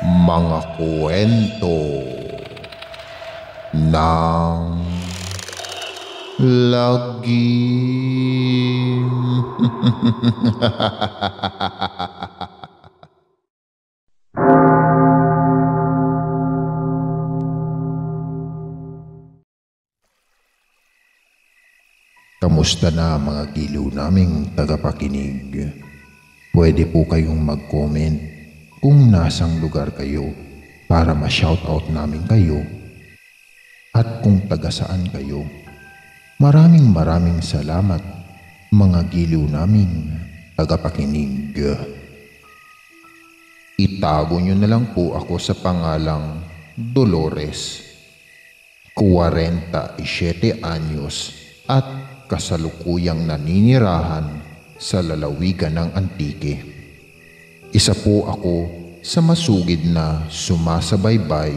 Mga kwento ng lagim. Kamusta na mga giliw naming tagapakinig? Pwede po kayong mag-comment kung nasang lugar kayo para ma-shoutout namin kayo at kung taga saan kayo. Maraming salamat mga giliw naming tagapakinig. Itago nyo na lang po ako sa pangalang Dolores, 47 anyos at kasalukuyang naninirahan sa lalawigan ng Antique. Isa po ako sa masugid na sumasabaybay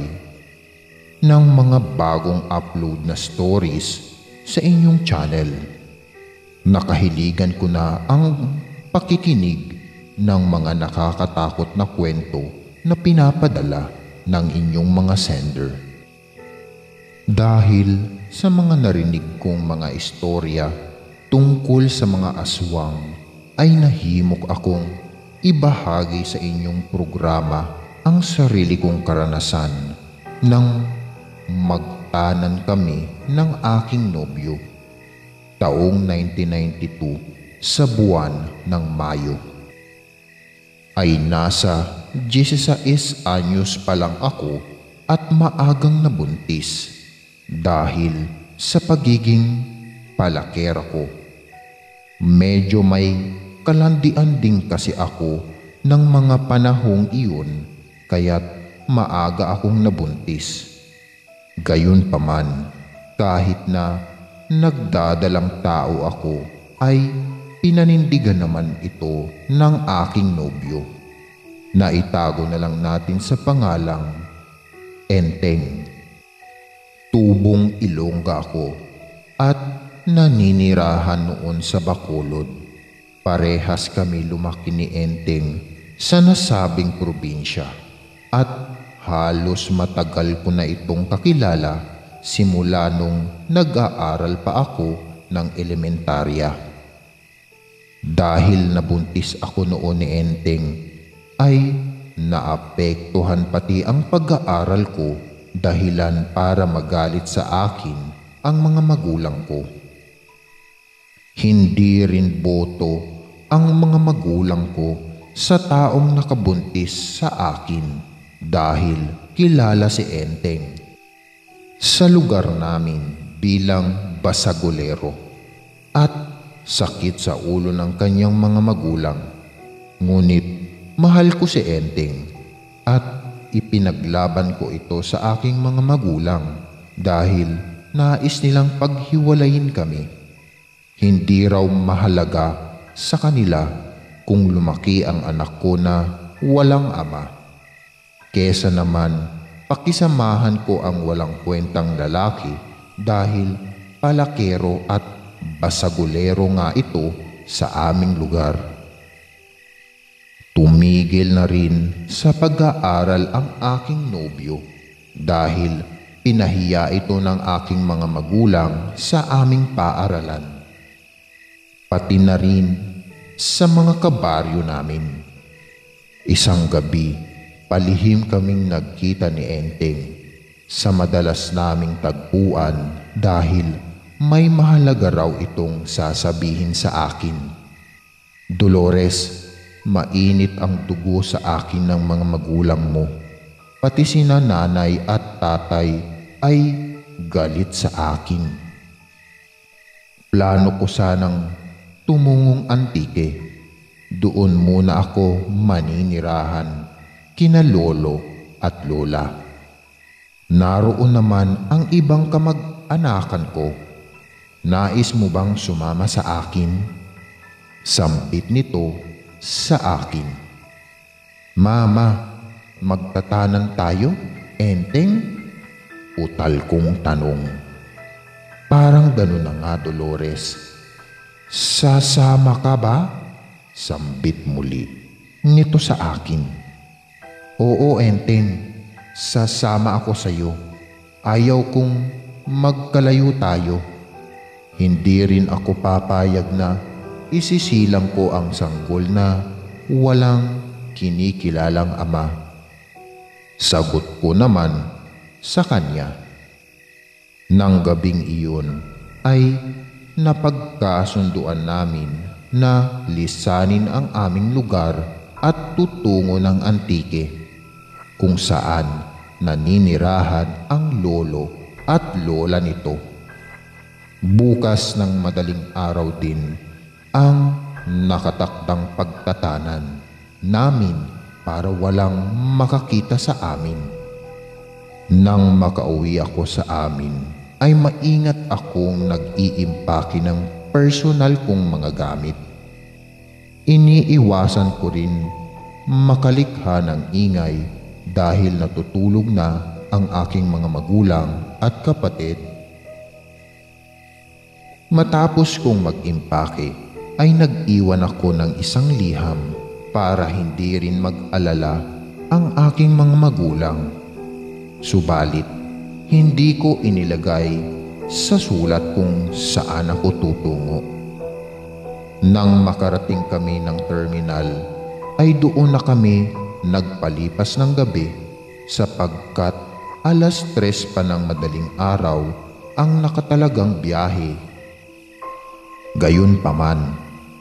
ng mga bagong upload na stories sa inyong channel. Nakahiligan ko na ang pakikinig ng mga nakakatakot na kwento na pinapadala ng inyong mga sender. Dahil sa mga narinig kong mga istorya tungkol sa mga aswang ay nahimok akong ibahagi sa inyong programa ang sarili kong karanasan nang magtanan kami ng aking nobyo taong 1992 sa buwan ng Mayo. Ay nasa 16 anyos pa lang ako at maagang nabuntis dahil sa pagiging palakera ko. Medyo may kalandian din kasi ako ng mga panahong iyon kaya't maaga akong nabuntis. Gayunpaman, kahit na nagdadalang tao ako ay pinanindigan naman ito ng aking nobyo. Naitago na lang natin sa pangalang Enteng. Tubong Ilongga ako at naninirahan noon sa Bacolod. Parehas kami lumaki ni Enteng sa nasabing probinsya at halos matagal ko na itong kakilala simula nung nag-aaral pa ako ng elementarya. Dahil nabuntis ako noon ni Enteng ay naapektuhan pati ang pag-aaral ko, dahilan para magalit sa akin ang mga magulang ko. Hindi rin boto ang mga magulang ko sa taong nakabuntis sa akin dahil kilala si Enteng sa lugar namin bilang basagolero at sakit sa ulo ng kanyang mga magulang. Ngunit mahal ko si Enteng at ipinaglaban ko ito sa aking mga magulang dahil nais nilang paghiwalayin kami. Hindi raw mahalaga sa kanila kung lumaki ang anak ko na walang ama, kesa naman pakisamahan ko ang walang kwentang lalaki dahil palakero at basagulero nga ito sa aming lugar. Tumigil na rin sa pag-aaral ang aking nobyo dahil pinahiya ito ng aking mga magulang sa aming paaralan. Pati na rin sa mga kabaryo namin. Isang gabi, palihim kaming nagkita ni Enteng sa madalas naming tagpuan dahil may mahalaga raw itong sasabihin sa akin. Dolores, mainit ang dugo sa akin ng mga magulang mo. Pati sina nanay at tatay ay galit sa akin. Plano ko sanang tumungong Antique. Doon muna ako maninirahan kina lolo at lola. Naroon naman ang ibang kamag-anakan ko. Nais mo bang sumama sa akin? Sampit nito sa akin. Mama, magtatanan tayo, Enteng? Utal kong tanong. Parang ganun na nga, Dolores. Sasama ka ba? Sambit muli nito sa akin. Oo, Enteng. Sasama ako sa iyo. Ayaw kong magkalayo tayo. Hindi rin ako papayag na isisilang ko ang sanggol na walang kinikilalang ama. Sagot ko naman sa kanya. Nang gabing iyon ay napagkasunduan namin na lisanin ang aming lugar at tutungo ng Antique, kung saan naninirahan ang lolo at lola nito. Bukas ng madaling araw din ang nakatakdang pagtatanan namin para walang makakita sa amin. Nang makauwi ako sa amin ay maingat akong nag-iimpake ng personal kong mga gamit. Iniiwasan ko rin makalikha ng ingay dahil natutulog na ang aking mga magulang at kapatid. Matapos kong mag-impake ay nag-iwan ako ng isang liham para hindi rin mag-alala ang aking mga magulang. Subalit, hindi ko inilagay sa sulat kung saan ako tutungo. Nang makarating kami ng terminal ay doon na kami nagpalipas ng gabi sapagkat 3:00 pa ng madaling araw ang nakatalagang biyahe. Gayunpaman,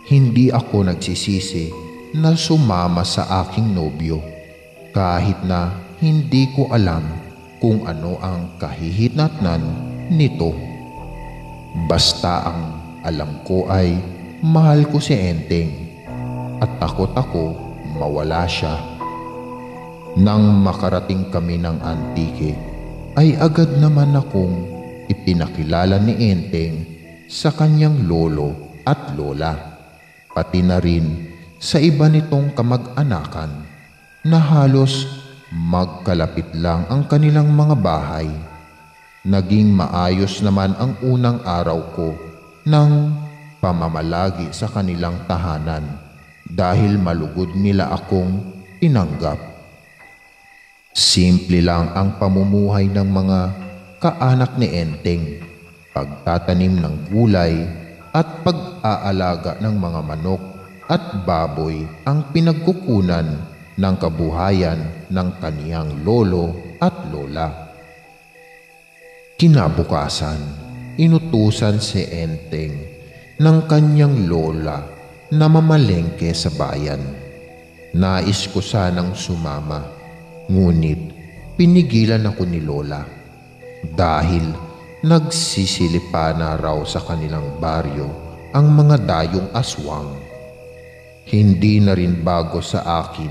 hindi ako nagsisisi na sumama sa aking nobyo kahit na hindi ko alam kung ano ang kahihinatnan nito. Basta ang alam ko ay mahal ko si Enteng at takot ako mawala siya. Nang makarating kami ng Antique ay agad naman akong ipinakilala ni Enteng sa kanyang lolo at lola, pati na rin sa iba nitong kamag-anakan na halos magkalapit lang ang kanilang mga bahay. Naging maayos naman ang unang araw ko ng pamamalagi sa kanilang tahanan dahil malugod nila akong tinanggap. Simple lang ang pamumuhay ng mga kaanak ni Enteng, pagtatanim ng gulay at pag-aalaga ng mga manok at baboy ang pinagkukunan ng kabuhayan ng kaniyang lolo at lola. Kinabukasan, inutusan si Enteng ng kanyang lola na mamalengke sa bayan. Nais ko sanang sumama, ngunit pinigilan ako ni lola dahil nagsisilipa na raw sa kanilang baryo ang mga dayong aswang. Hindi na rin bago sa akin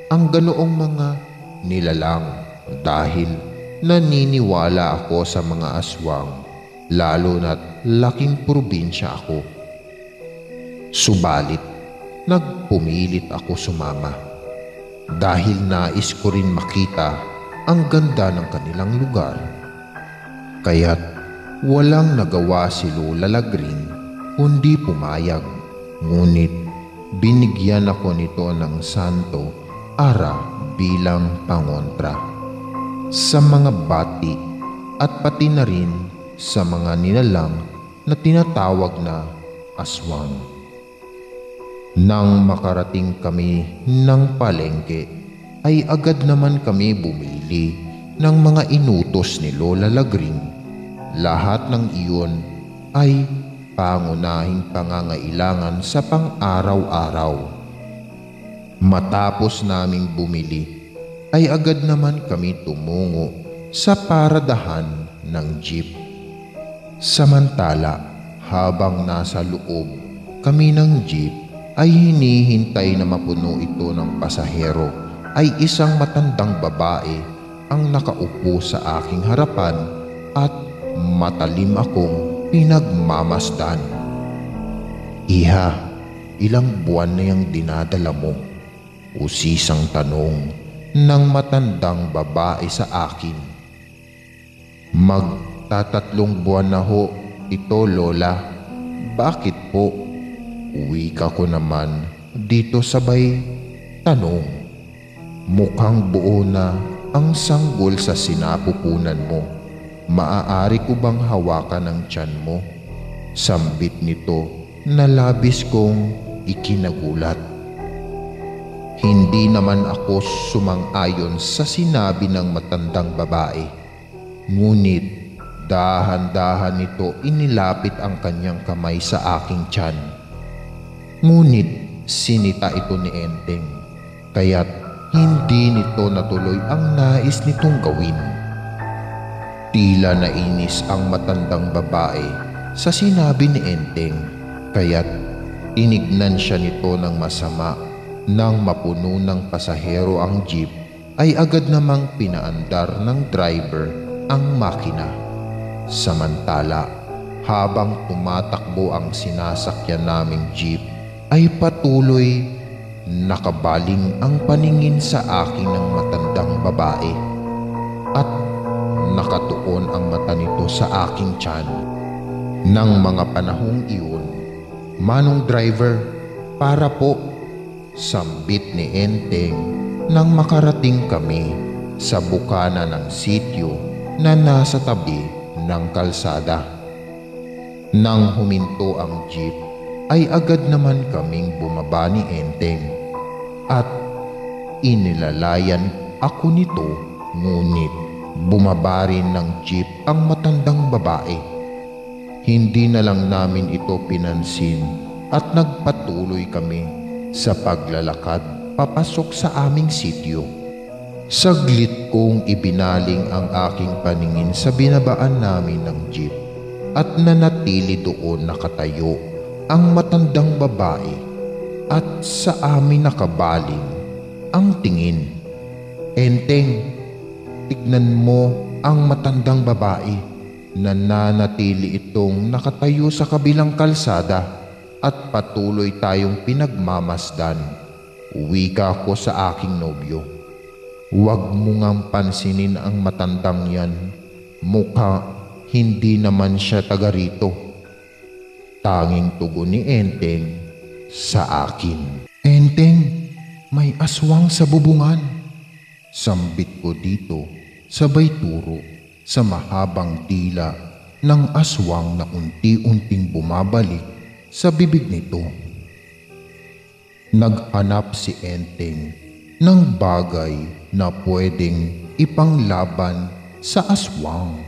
ang ganoong mga nilalang dahil naniniwala ako sa mga aswang, lalo na't laking probinsya ako. Subalit, nagpumilit ako sumama dahil nais ko rin makita ang ganda ng kanilang lugar. Kaya't walang nagawa si Lola Lagring kundi pumayag, ngunit binigyan ako nito ng santo ara bilang pangontra sa mga bati at pati na rin sa mga nilalang na tinatawag na aswang. Nang makarating kami ng palengke ay agad naman kami bumili ng mga inutos ni Lola Lagring. Lahat ng iyon ay pangunahing pangangailangan sa pang-araw-araw. Matapos naming bumili ay agad naman kami tumungo sa paradahan ng jeep. Samantala, habang nasa loob kami ng jeep ay hinihintay na mapuno ito ng pasahero, ay isang matandang babae ang nakaupo sa aking harapan at matalim akong pinagmamasdan. "Iha, ilang buwan na yang dinadala mo?" Usisang tanong ng matandang babae sa akin. "Magtatatlong buwan na ho ito, Lola." "Bakit po?" Uwi ka ko naman dito sabay tanong. Mukhang buo na ang sanggol sa sinapupunan mo. Maaari ko bang hawakan ang tiyan mo? Sambit nito na labis kong ikinagulat. Hindi naman ako sumang-ayon sa sinabi ng matandang babae. Ngunit dahan-dahan nito inilapit ang kanyang kamay sa aking tiyan. Ngunit sinita ito ni Enteng, kaya't hindi nito natuloy ang nais nitong gawin. Tila nainis ang matandang babae sa sinabi ni Enteng, kaya't tinignan siya nito ng masama. Nang mapuno ng pasahero ang jeep, ay agad namang pinaandar ng driver ang makina. Samantala, habang tumatakbo ang sinasakyan naming jeep, ay patuloy nakabaling ang paningin sa akin ng matandang babae at nakatuon ang mata nito sa aking tiyan. Nang mga panahong iyon, "Manong driver, para po," sambit ni Enteng nang makarating kami sa bukana ng sitio na nasa tabi ng kalsada. Nang huminto ang jeep, ay agad naman kaming bumaba ni Enteng at inilalayan ako nito, ngunit bumaba rin ng jeep ang matandang babae. Hindi na lang namin ito pinansin at nagpatuloy kami sa paglalakad papasok sa aming sitio. Saglit kong ibinaling ang aking paningin sa binabaan namin ng jeep at nanatili doon nakatayo ang matandang babae at sa amin nakabaling ang tingin. "Enteng, tignan mo ang matandang babae." Nananatili itong nakatayo sa kabilang kalsada at patuloy tayong pinagmamasdan. Wika ko sa aking nobyo. "Huwag mo ngang pansinin ang matandang yan. Mukha hindi naman siya taga rito." Tanging tugon ni Enteng sa akin. "Enteng, may aswang sa bubungan." Sambit ko dito, sabay turo sa mahabang dila ng aswang na unti-unting bumabalik sa bibig nito. Naghanap si Enteng ng bagay na pwedeng ipanglaban sa aswang.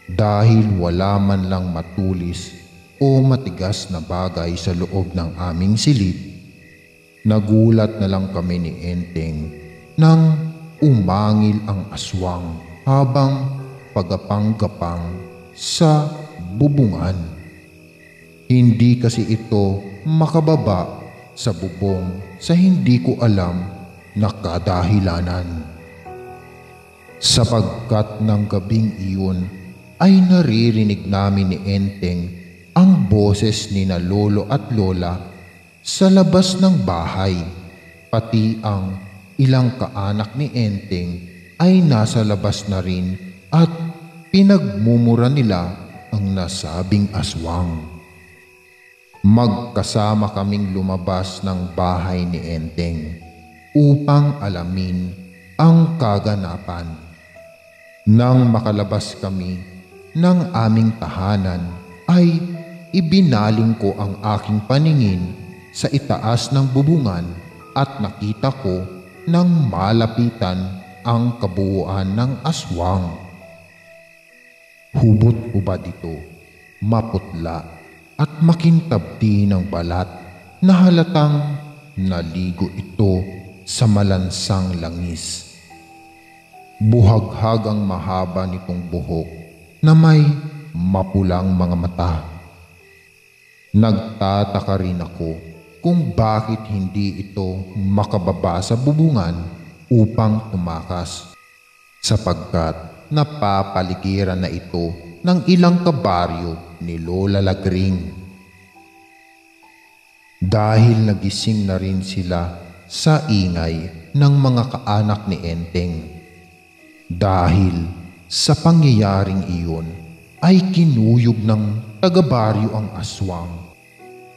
Dahil wala man lang matulis o matigas na bagay sa loob ng aming silid, nagulat na lang kami ni Enteng nang umangil ang aswang habang pagapang-gapang sa bubungan. Hindi kasi ito makababa sa bubong sa hindi ko alam na kadahilanan. Sapagkat ng gabing iyon ay naririnig namin ni Enteng ang boses ni na lolo at lola sa labas ng bahay. Pati ang ilang kaanak ni Enteng ay nasa labas na rin at pinagmumura nila ang nasabing aswang. Magkasama kaming lumabas ng bahay ni Enteng upang alamin ang kaganapan. Nang makalabas kami ng aming tahanan ay ibinaling ko ang aking paningin sa itaas ng bubungan at nakita ko nang malapitan ang kabuuan ng aswang. Hubot-hubad ito, maputla at makintabdi ng balat na halatang naligo ito sa malansang langis. Buhaghag ang mahaba nitong buhok na may mapulang mga mata. Nagtataka rin ako kung bakit hindi ito makababa sa bubungan upang tumakas, sapagkat napapaligiran na ito ng ilang kabaryo ni Lola Lagring. Dahil nagising na rin sila sa ingay ng mga kaanak ni Enteng. Dahil sa pangyayaring iyon ay kinuyog ng taga-baryo ang aswang.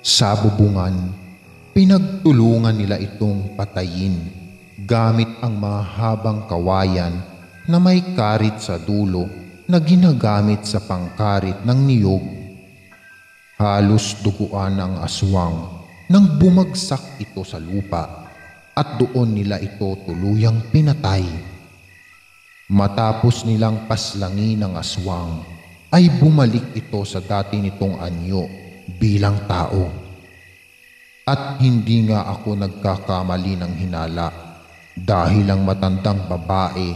Sa bubungan, pinagtulungan nila itong patayin. gamit ang mahabang kawayan na may karit sa dulo na ginagamit sa pangkarit ng niyog. Halos duguan ang aswang nang bumagsak ito sa lupa at doon nila ito tuluyang pinatay. Matapos nilang paslangin ang aswang, ay bumalik ito sa dati nitong anyo bilang tao. At hindi nga ako nagkakamali ng hinala dahil ang matandang babae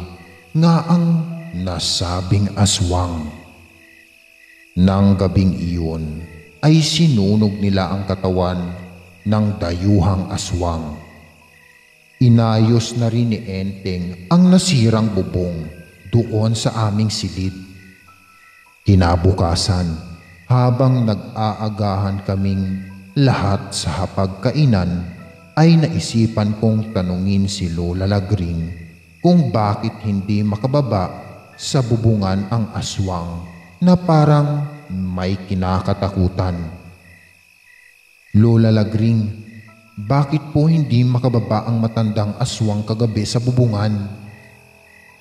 nga ang nasabing aswang. Nang gabing iyon ay sinunog nila ang katawan ng dayuhang aswang. Inayos na rin ni Enteng ang nasirang bubong doon sa aming silid. Kinabukasan, habang nag-aagahan kaming lahat sa hapagkainan, ay naisipan kong tanungin si Lola Lagring kung bakit hindi makababa sa bubungan ang aswang na parang may kinakatakutan. Lola Lagring, bakit po hindi makababa ang matandang aswang kagabi sa bubungan?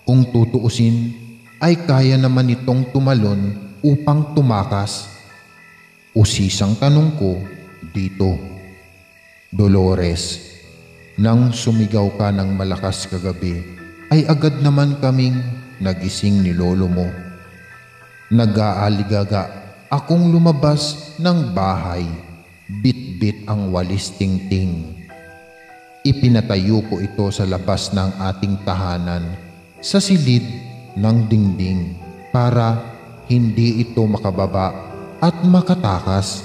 Kung tutuusin, ay kaya naman itong tumalon upang tumakas. Usisang tanong ko dito. Dolores, nang sumigaw ka ng malakas kagabi, ay agad naman kaming nagising ni lolo mo. Nag-aaligaga akong lumabas ng bahay. Bit-bit ang walis tingting. Ipinatayo ko ito sa labas ng ating tahanan sa silid ng dingding para hindi ito makababa at makatakas.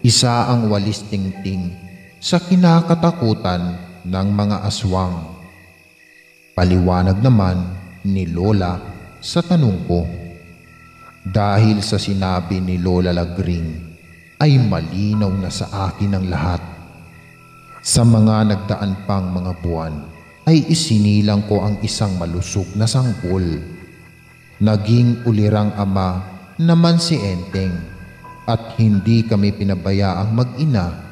Isa ang walis tingting sa kinakatakutan ng mga aswang. Paliwanag naman ni Lola sa tanong ko. Dahil sa sinabi ni Lola Lagring, ay malinaw na sa akin ang lahat. Sa mga nagdaan pang mga buwan, ay isinilang ko ang isang malusog na sanggol. Naging ulirang ama naman si Enteng at hindi kami pinabayaang mag-ina.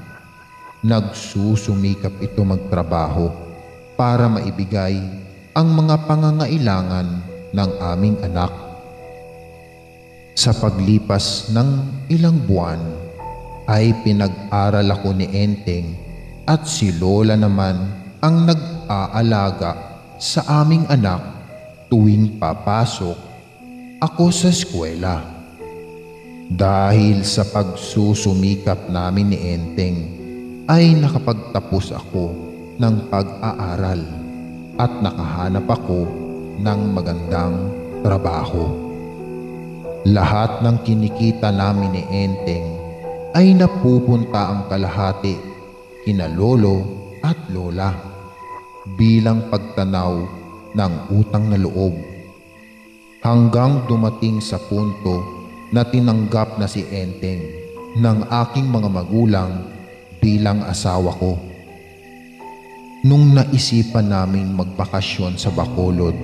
Nagsusumikap ito magtrabaho para maibigay ang mga pangangailangan ng aming anak. Sa paglipas ng ilang buwan, ay pinag-aral ako ni Enteng at si Lola naman ang nag-aalaga sa aming anak tuwing papasok ako sa eskwela. Dahil sa pagsusumikap namin ni Enteng ay nakapagtapos ako ng pag-aaral at nakahanap ako ng magandang trabaho. Lahat ng kinikita namin ni Enteng ay napupunta ang kalahati kina lolo at lola bilang pagtanaw ng utang na loob. Hanggang dumating sa punto na tinanggap na si Enteng ng aking mga magulang bilang asawa ko. Nung naisipan namin magbakasyon sa Bacolod,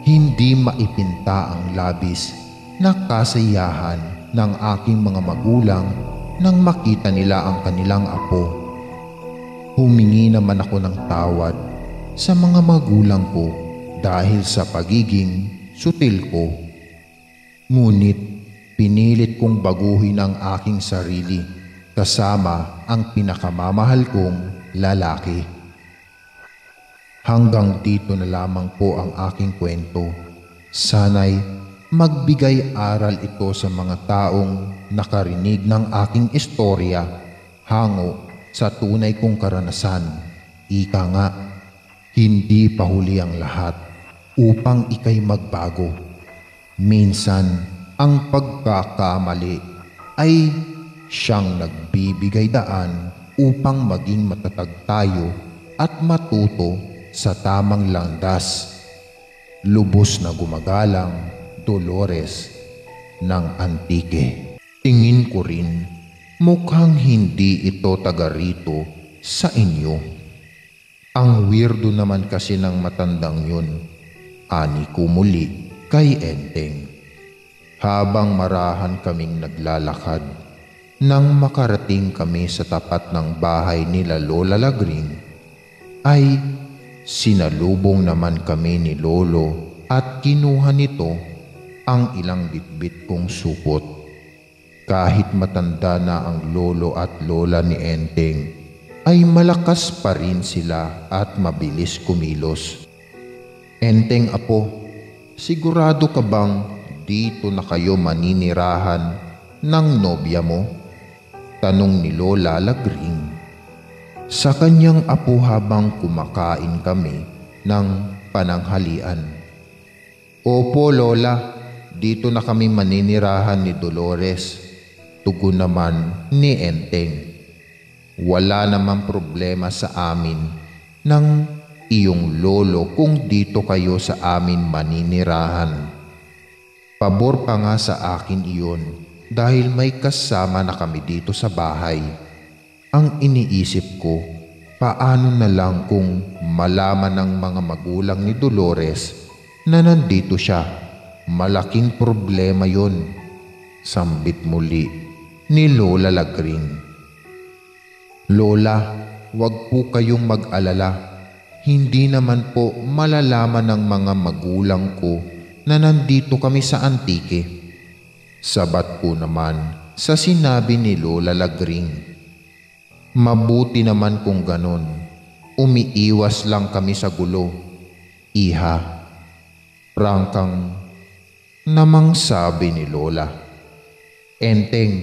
hindi maipinta ang labis na kasiyahan ng aking mga magulang nang makita nila ang kanilang apo. Humingi naman ako ng tawad sa mga magulang ko dahil sa pagiging sutil ko. Ngunit pinilit kong baguhin ang aking sarili kasama ang pinakamamahal kong lalaki. Hanggang dito na lamang po ang aking kwento. Sana'y magbigay aral ito sa mga taong nakarinig ng aking istorya hango sa tunay kong karanasan. Ika nga, hindi pa huli ang lahat upang ika'y magbago. Minsan, ang pagkakamali ay siyang nagbibigay daan upang maging matatag tayo at matuto sa tamang landas. Lubos na gumagalang, Dolores ng Antique. Tingin ko rin, mukhang hindi ito taga rito sa inyo. Ang weirdo naman kasi ng matandang yun, ani ko muli kay Enteng. Habang marahan kaming naglalakad, nang makarating kami sa tapat ng bahay nila Lola Lagring, ay sinalubong naman kami ni Lolo at kinuha nito ang ilang bitbit kong supot. Kahit matanda na ang lolo at lola ni Enteng, ay malakas pa rin sila at mabilis kumilos. Enteng apo, sigurado ka bang dito na kayo maninirahan ng nobya mo? Tanong ni Lola Lagring sa kanyang apo habang kumakain kami ng pananghalian. Opo Lola, dito na kami maninirahan ni Dolores, tugon naman ni Enteng. Wala namang problema sa amin ng iyong lolo kung dito kayo sa amin maninirahan. Pabor pa nga sa akin iyon dahil may kasama na kami dito sa bahay. Ang iniisip ko, paano na lang kung malaman ng mga magulang ni Dolores na nandito siya? Malaking problema yon, sambit muli ni Lola Lagring. Lola, wag po kayong mag-alala. Hindi naman po malalaman ng mga magulang ko na nandito kami sa Antique. Sabat po naman sa sinabi ni Lola Lagring. Mabuti naman kung ganon. Umiiwas lang kami sa gulo, iha. Prangkang namang sabi ni Lola. Enteng,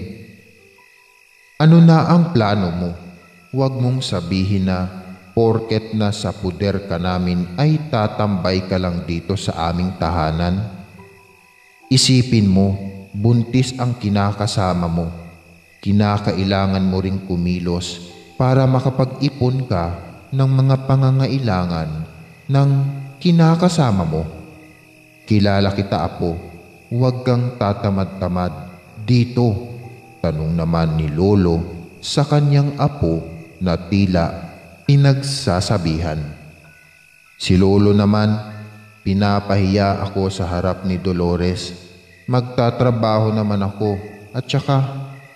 ano na ang plano mo? Huwag mong sabihin na porket na sa puder ka namin ay tatambay ka lang dito sa aming tahanan. Isipin mo, buntis ang kinakasama mo. Kinakailangan mo ring kumilos para makapag-ipon ka ng mga pangangailangan ng kinakasama mo. Kilala kita apo, huwag kang tatamad-tamad dito, tanong naman ni Lolo sa kanyang apo na tila pinagsasabihan. Si Lolo naman, pinapahiya ako sa harap ni Dolores. Magtatrabaho naman ako at saka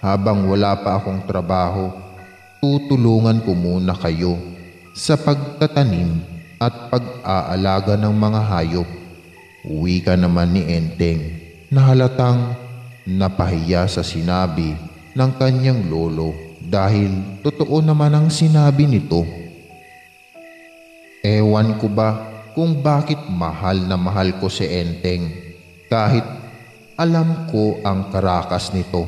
habang wala pa akong trabaho, tutulungan ko muna kayo sa pagtatanim at pag-aalaga ng mga hayop. Uwi ka naman ni Enteng na halatang napahiya sa sinabi ng kanyang lolo dahil totoo naman ang sinabi nito. Ewan ko ba kung bakit mahal na mahal ko si Enteng kahit alam ko ang karakas nito.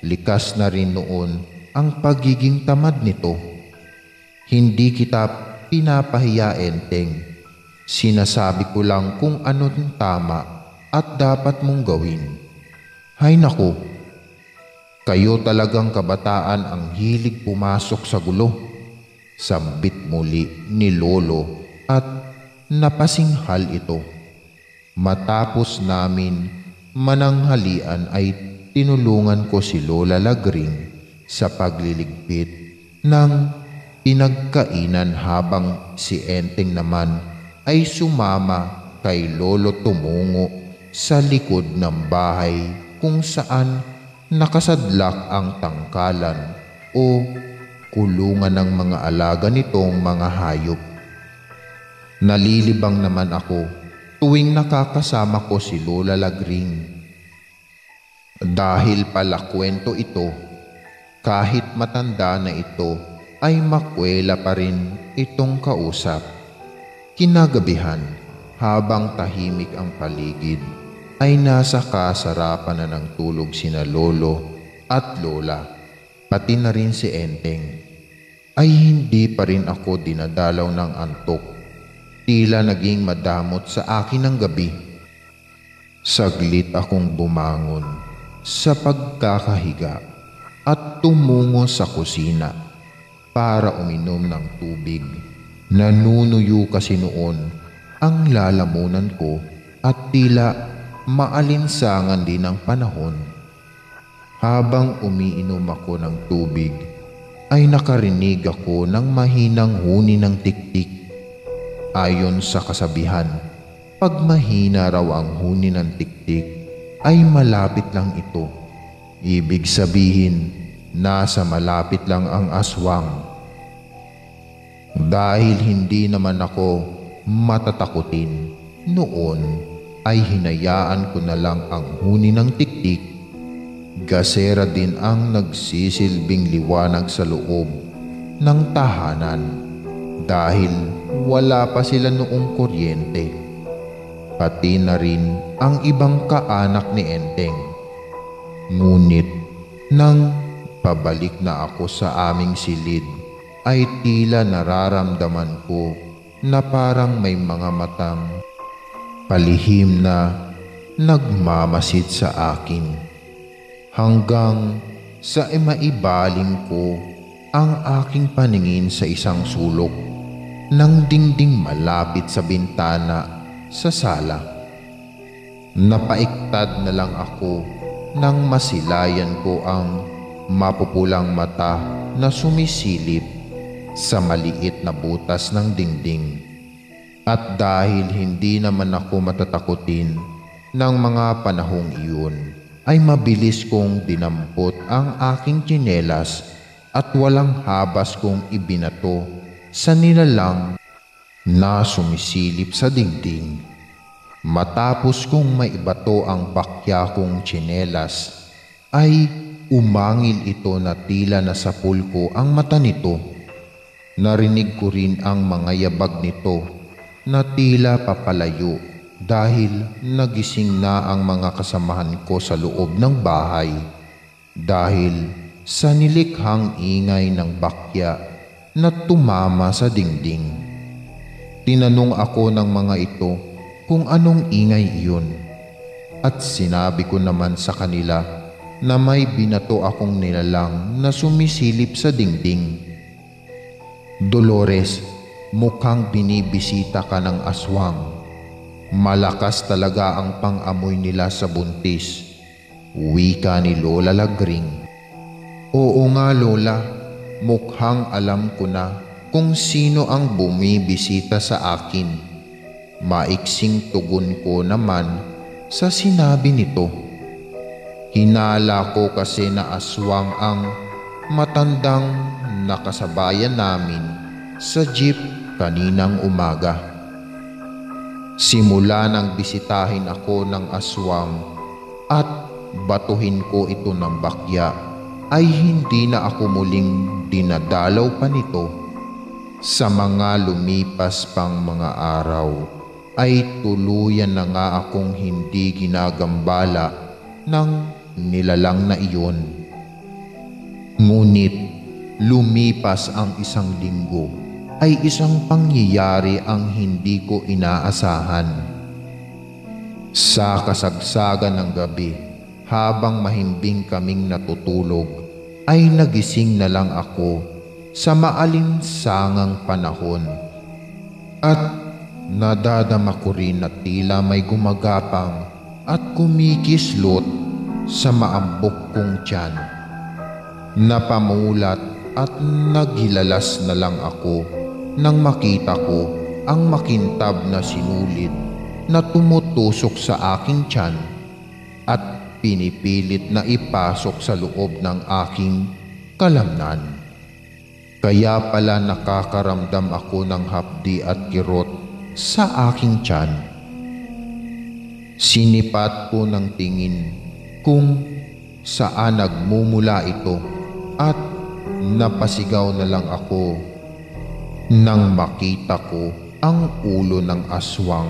Likas na rin noon ang pagiging tamad nito. Hindi kita pinapahiya, Enteng. Sinasabi ko lang kung ano'ng tama at dapat mong gawin. Hay nako, kayo talagang kabataan ang hilig pumasok sa gulo. Sambit muli ni Lolo at napasinghal ito. Matapos namin mananghalian ay tinulungan ko si Lola Lagring sa pagliligpit ng pinagkainan habang si Enteng naman ay sumama kay Lolo tumungo sa likod ng bahay kung saan nakasadlak ang tangkalan o kulungan ng mga alaga nitong mga hayop. Nalilibang naman ako tuwing nakakasama ko si Lola Lagring. Dahil pala kwento ito, kahit matanda na ito ay makwela pa rin itong kausap. Kinagabihan, habang tahimik ang paligid, ay nasa kasarapan na ng tulog sina Lolo at Lola, pati na rin si Enteng. Ay hindi pa rin ako dinadalaw ng antok. Tila naging madamot sa akin ang gabi. Saglit akong bumangon sa pagkakahiga at tumungo sa kusina para uminom ng tubig. Nanunuyo kasi noon ang lalamunan ko at tila maalinsangan din ang panahon. Habang umiinom ako ng tubig ay nakarinig ako ng mahinang huni ng tiktik. Ayon sa kasabihan, pag mahina raw ang huni ng tiktik ay malapit lang ito. Ibig sabihin, nasa malapit lang ang aswang. Dahil hindi naman ako matatakutin noon, ay hinayaan ko na lang ang huni ng tiktik. Gasera din ang nagsisilbing liwanag sa loob ng tahanan dahil wala pa sila noong kuryente. Pati na rin ang ibang kaanak ni Enteng. Ngunit nang pabalik na ako sa aming silid, ay tila nararamdaman ko na parang may mga matang palihim na nagmamasid sa akin. Hanggang sa maibaling ko ang aking paningin sa isang sulok ng dingding malapit sa bintana sa sala. Napaiktad na lang ako nang masilayan ko ang mapupulang mata na sumisilip sa maliit na butas ng dingding. At dahil hindi naman ako matatakutin ng mga panahong iyon, ay mabilis kong dinampot ang aking tsinelas at walang habas kong ibinato sa nilalang na sumisilip sa dingding. Matapos kong maibato ang bakya kong tsinelas, ay umangil ito na tila nasapul ko ang mata nito. Narinig ko rin ang mga yabag nito na tila papalayo dahil nagising na ang mga kasamahan ko sa loob ng bahay dahil sa nilikhang ingay ng bakya na tumama sa dingding. Tinanong ako ng mga ito kung anong ingay iyon at sinabi ko naman sa kanila na may binato akong nilalang na sumisilip sa dingding. Dolores, mukhang binibisita ka ng aswang. Malakas talaga ang pang-amoy nila sa buntis, wika ni Lola Lagring. Oo nga Lola, mukhang alam ko na kung sino ang bumibisita sa akin. Maiksing tugon ko naman sa sinabi nito. Hinala ko kasi na aswang ang matandang nakasabayan namin sa jeep kaninang umaga. Simula nang bisitahin ako ng aswang at batuhin ko ito ng bakya, ay hindi na ako muling dinadalaw pa nito. Sa mga lumipas pang mga araw, ay tuluyan na nga akong hindi ginagambala ng nilalang na iyon. Ngunit lumipas ang isang linggo, ay isang pangyayari ang hindi ko inaasahan. Sa kasagsagan ng gabi, habang mahimbing kaming natutulog, ay nagising na lang ako sa maalinsangang panahon. At nadadama ko rin na tila may gumagapang at kumikislot sa maambok kong tiyan. Napamulat at nagilalas na lang ako nang makita ko ang makintab na sinulid na tumutusok sa aking tiyan at pinipilit na ipasok sa loob ng aking kalamnan. Kaya pala nakakaramdam ako ng hapdi at kirot sa aking tiyan. Sinipat ko ng tingin kung saan nagmumula ito at napasigaw na lang ako nang makita ko ang ulo ng aswang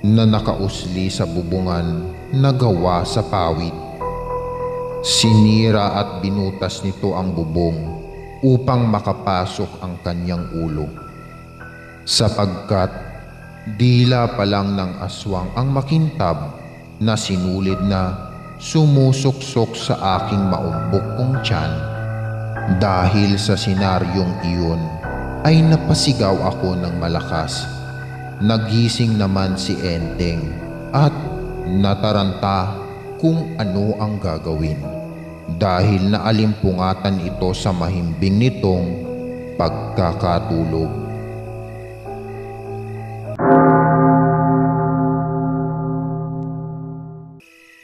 na nakausli sa bubungan na gawa sa pawid. Sinira at binutas nito ang bubong upang makapasok ang kanyang ulo, sapagkat dila pa lang ng aswang ang makintab na sinulid na sumusuksok sa aking maumbok kong tiyan. Dahil sa senaryong iyon ay napasigaw ako ng malakas. Nagising naman si Enteng at nataranta kung ano ang gagawin dahil naalimpungatan ito sa mahimbing nitong pagkakatulog.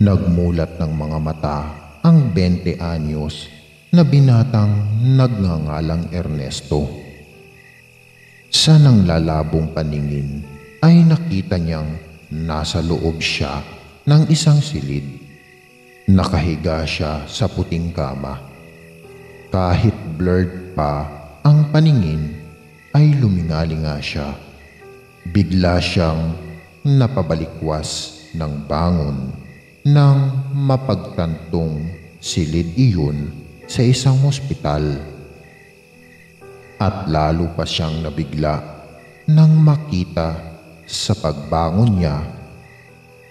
Nagmulat ng mga mata ang 20 anyos na binatang nagngangalang Ernesto. Sa nanglalabong paningin ay nakita niyang nasa loob siya ng isang silid. Nakahiga siya sa puting kama. Kahit blurred pa ang paningin ay lumingalinga siya. Bigla siyang napabalikwas ng bangon nang mapagtantong silid iyon sa isang ospital. At lalo pa siyang nabigla nang makita sa pagbangon niya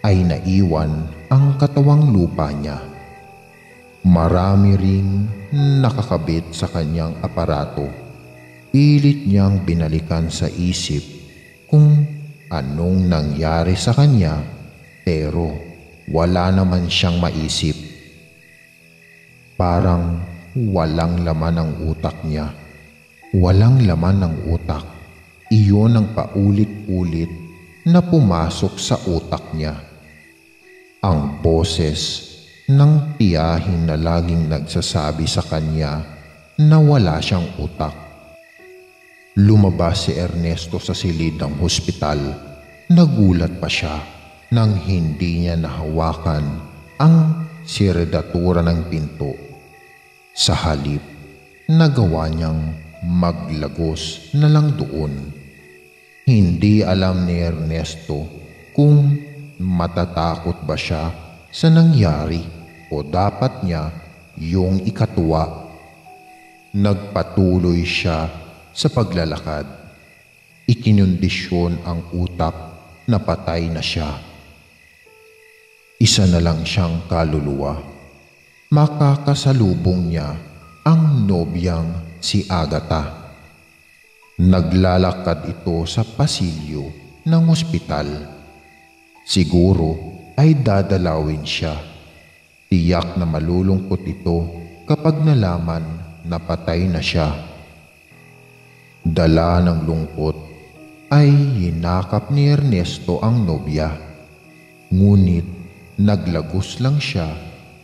ay naiwan ang katawang lupa niya. Marami ring nakakabit sa kanyang aparato. Pilit niyang binalikan sa isip kung anong nangyari sa kanya, pero wala naman siyang maisip. Parang walang laman ang utak niya. Walang laman ng utak. Iyon ang paulit-ulit na pumasok sa utak niya. Ang boses ng tiyahin na laging nagsasabi sa kanya na wala siyang utak. Lumabas si Ernesto sa silid ng hospital. Nagulat pa siya nang hindi niya nahawakan ang sirdatura ng pinto. Sa halip, nagawa niyang maglagos na lang doon. Hindi alam ni Ernesto kung matatakot ba siya sa nangyari o dapat niya yung ikatuwa. Nagpatuloy siya sa paglalakad. Ikinondisyon ang utak na patay na siya. Isa na lang siyang kaluluwa. Makakasalubong niya ang nobyang si Agatha. Naglalakad ito sa pasilyo ng ospital. Siguro ay dadalawin siya. Tiyak na malulungkot ito kapag nalaman na patay na siya. Dala ng lungkot ay hinakap ni Ernesto ang nobya. Ngunit naglagos lang siya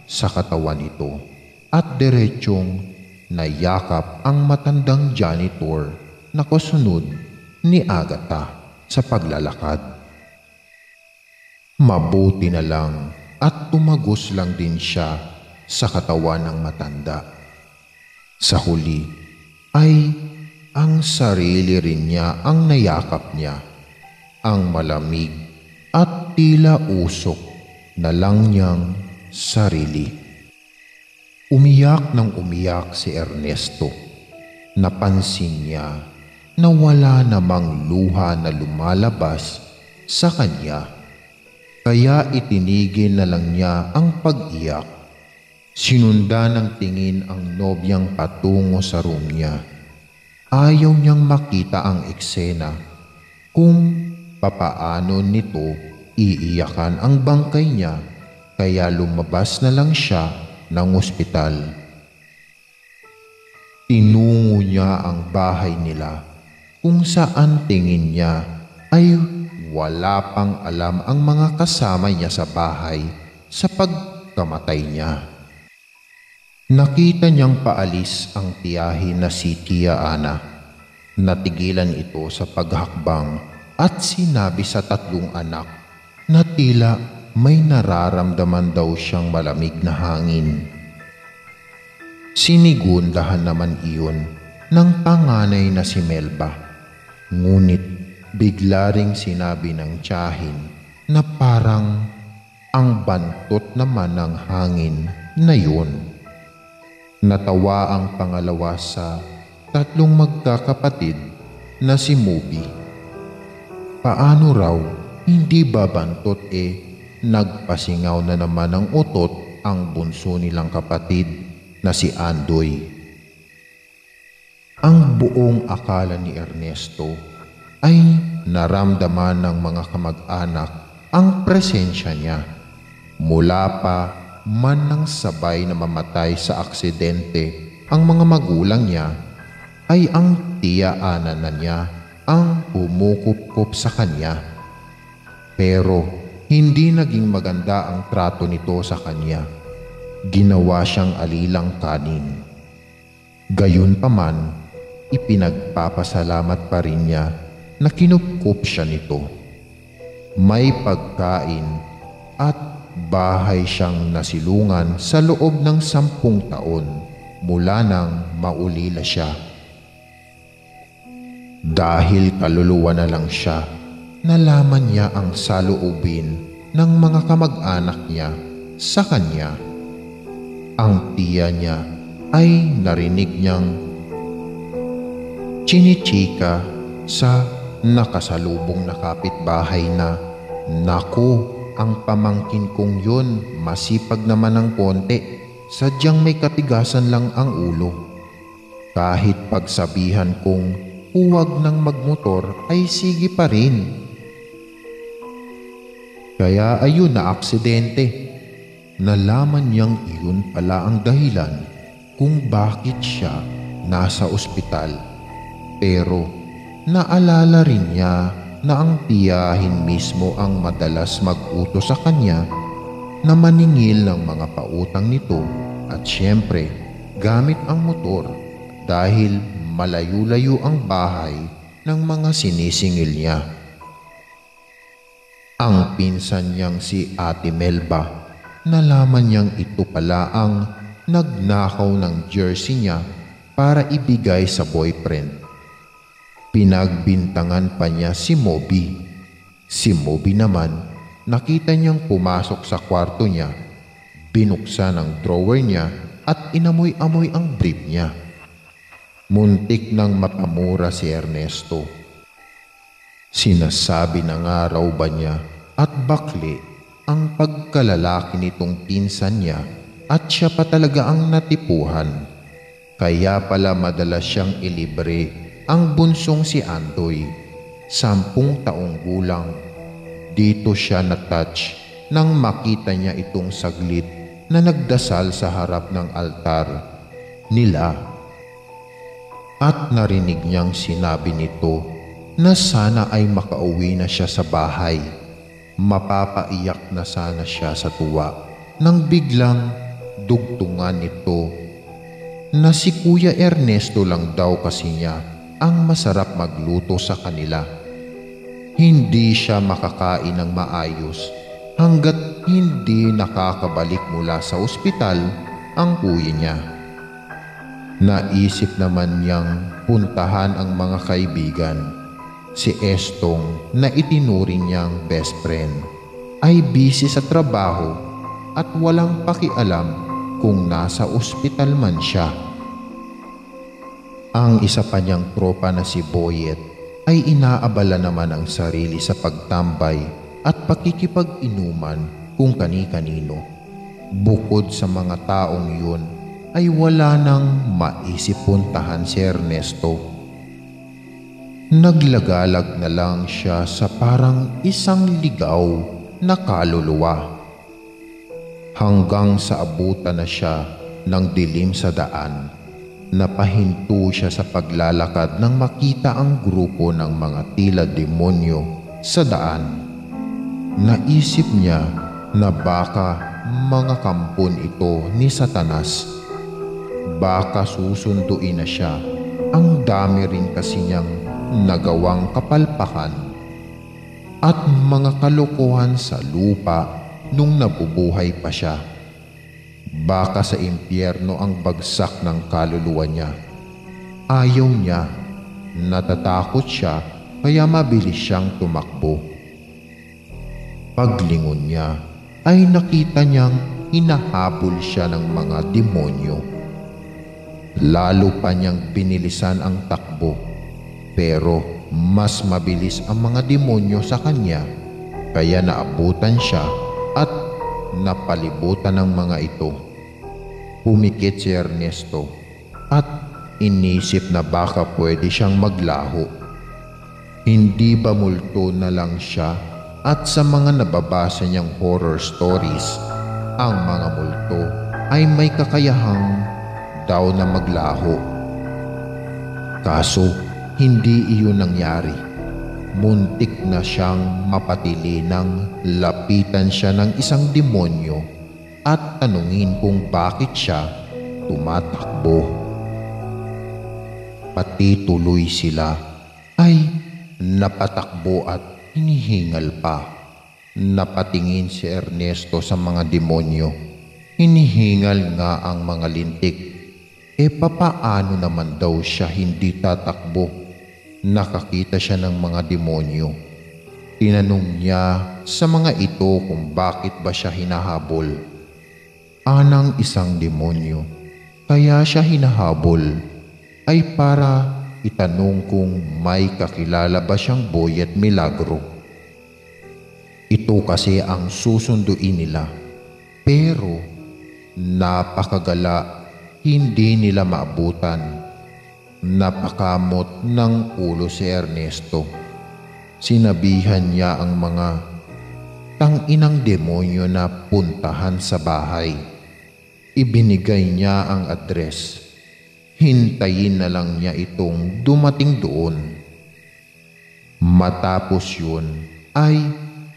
sa katawan nito at diretsong nayakap ang matandang janitor na kasunod ni Agatha sa paglalakad. Mabuti na lang at tumagos lang din siya sa katawan ng matanda. Sa huli ay ang sarili rin niya ang nayakap niya, ang malamig at tila usok na lang niyang sarili. Umiyak ng umiyak si Ernesto. Napansin niya na wala namang luha na lumalabas sa kanya. Kaya itinigil na lang niya ang pag-iyak. Sinundan ng tingin ang nobyang patungo sa room niya. Ayaw niyang makita ang eksena kung papaano nito iiyakan ang bangkay niya, kaya lumabas na lang siya ng ospital. Tinungo niya ang bahay nila kung saan tingin niya ay wala pang alam ang mga kasama niya sa bahay sa pagkamatay niya. Nakita niyang paalis ang tiyahin na si Tia Ana. Natigilan ito sa paghakbang at sinabi sa tatlong anak na tila may nararamdaman daw siyang malamig na hangin. Sinigundahan naman iyon ng panganay na si Melba. Ngunit bigla ring sinabi ng tiyahin na parang ang bantot naman ng hangin na yun. Natawa ang pangalawa sa tatlong magkakapatid na si Moby. Paano raw hindi babantot nagpasingaw na naman ng utot ang bunso nilang kapatid na si Andoy. Ang buong akala ni Ernesto ay naramdaman ng mga kamag-anak ang presensya niya. Mula pa man nang sabay na mamatay sa aksidente ang mga magulang niya, ay ang Tia Ana na niya ang humukup-kup sa kanya. Pero hindi naging maganda ang trato nito sa kanya. Ginawa siyang alilang kanin. Gayunpaman, ipinagpapasalamat pa rin niya na kinupkup siya nito. May pagkain at bahay siyang nasilungan sa loob ng 10 taon mula nang maulila siya. Dahil kaluluwa na lang siya, nalaman niya ang saloobin ng mga kamag-anak niya sa kanya. Ang tiya niya ay narinig niyang chinichika sa nakasalubong na kapitbahay na, "Naku, ang pamangkin kong yun, masipag naman ng konti, sadyang may katigasan lang ang ulo. Kahit pagsabihan kong huwag nang magmotor ay sige pa rin. Kaya ayun na aksidente." Nalaman niyang iyon pala ang dahilan kung bakit siya nasa ospital. Pero naalala rin niya na ang tiyahin mismo ang madalas mag-utos sa kanya na maningil ng mga pautang nito at siyempre gamit ang motor dahil malayo-layo ang bahay ng mga sinisingil niya. Ang pinsan niyang si Ate Melba, nalaman niyang ito pala ang nagnakaw ng jersey niya para ibigay sa boyfriend. Pinagbintangan pa niya si Moby. Si Moby naman, nakita niyang pumasok sa kwarto niya, binuksan ang drawer niya at inamoy-amoy ang brief niya. Muntik nang mapamura si Ernesto. Sinasabi na nga raw ba niya at bakli ang pagkalalaki nitong pinsan niya at siya pa talaga ang natipuhan. Kaya pala madalas siyang ilibre ang bunsong si Andoy, 10 taong gulang. Dito siya na-touch nang makita niya itong saglit na nagdasal sa harap ng altar nila. At narinig niyang sinabi nito na sana ay makauwi na siya sa bahay. Mapapaiyak na sana siya sa tuwa nang biglang dugtungan nito na si Kuya Ernesto lang daw kasi niya ang masarap magluto sa kanila. Hindi siya makakain ng maayos hanggat hindi nakakabalik mula sa ospital ang kuya niya. Naisip naman niyang puntahan ang mga kaibigan. Si Estong na itinuring niyang best friend ay busy sa trabaho at walang pakialam kung nasa ospital man siya. Ang isa pa niyang tropa na si Boyet ay inaabala naman ang sarili sa pagtambay at pakikipag-inuman kung kani-kanino. Bukod sa mga taong yun ay wala nang maisip puntahan si Ernesto. Naglagalag na lang siya sa parang isang ligaw na kaluluwa. Hanggang sa abutan na siya ng dilim sa daan, napahinto siya sa paglalakad nang makita ang grupo ng mga tila demonyo sa daan. Naisip niya na baka mga kampon ito ni Satanas. Baka susunduin na siya. Ang dami rin kasi niyang nagawang kapalpakan at mga kalokohan sa lupa nung nabubuhay pa siya. Baka sa impyerno ang bagsak ng kaluluwa niya. Ayaw niya, natatakot siya kaya mabilis siyang tumakbo. Paglingon niya ay nakita niyang hinahabol siya ng mga demonyo. Lalo pa niyang binilisan ang takbo. Pero mas mabilis ang mga demonyo sa kanya kaya naabutan siya at napalibutan ng mga ito. Humikit si Ernesto at inisip na baka pwede siyang maglaho. Hindi ba multo na lang siya at sa mga nababasa niyang horror stories, ang mga multo ay may kakayahang daw na maglaho. Kaso hindi iyon nangyari. Muntik na siyang mapatili nang lapitan siya ng isang demonyo at tanungin kung bakit siya tumatakbo. pati tuloy sila ay napatakbo at hinihingal pa. Napatingin si Ernesto sa mga demonyo. Hinihingal nga ang mga lintik. Papaano naman daw siya hindi tatakbo? Nakakita siya ng mga demonyo. Tinanong niya sa mga ito kung bakit ba siya hinahabol. Anang isang demonyo, kaya siya hinahabol ay para itanong kung may kakilala ba siyang boy at milagro. Ito kasi ang susunduin nila, pero napakagala, hindi nila maabutan. Napakamot ng ulo si Ernesto. Sinabihan niya ang mga tanginang demonyo na puntahan sa bahay. Ibinigay niya ang address. Hintayin na lang niya itong dumating doon. Matapos yun ay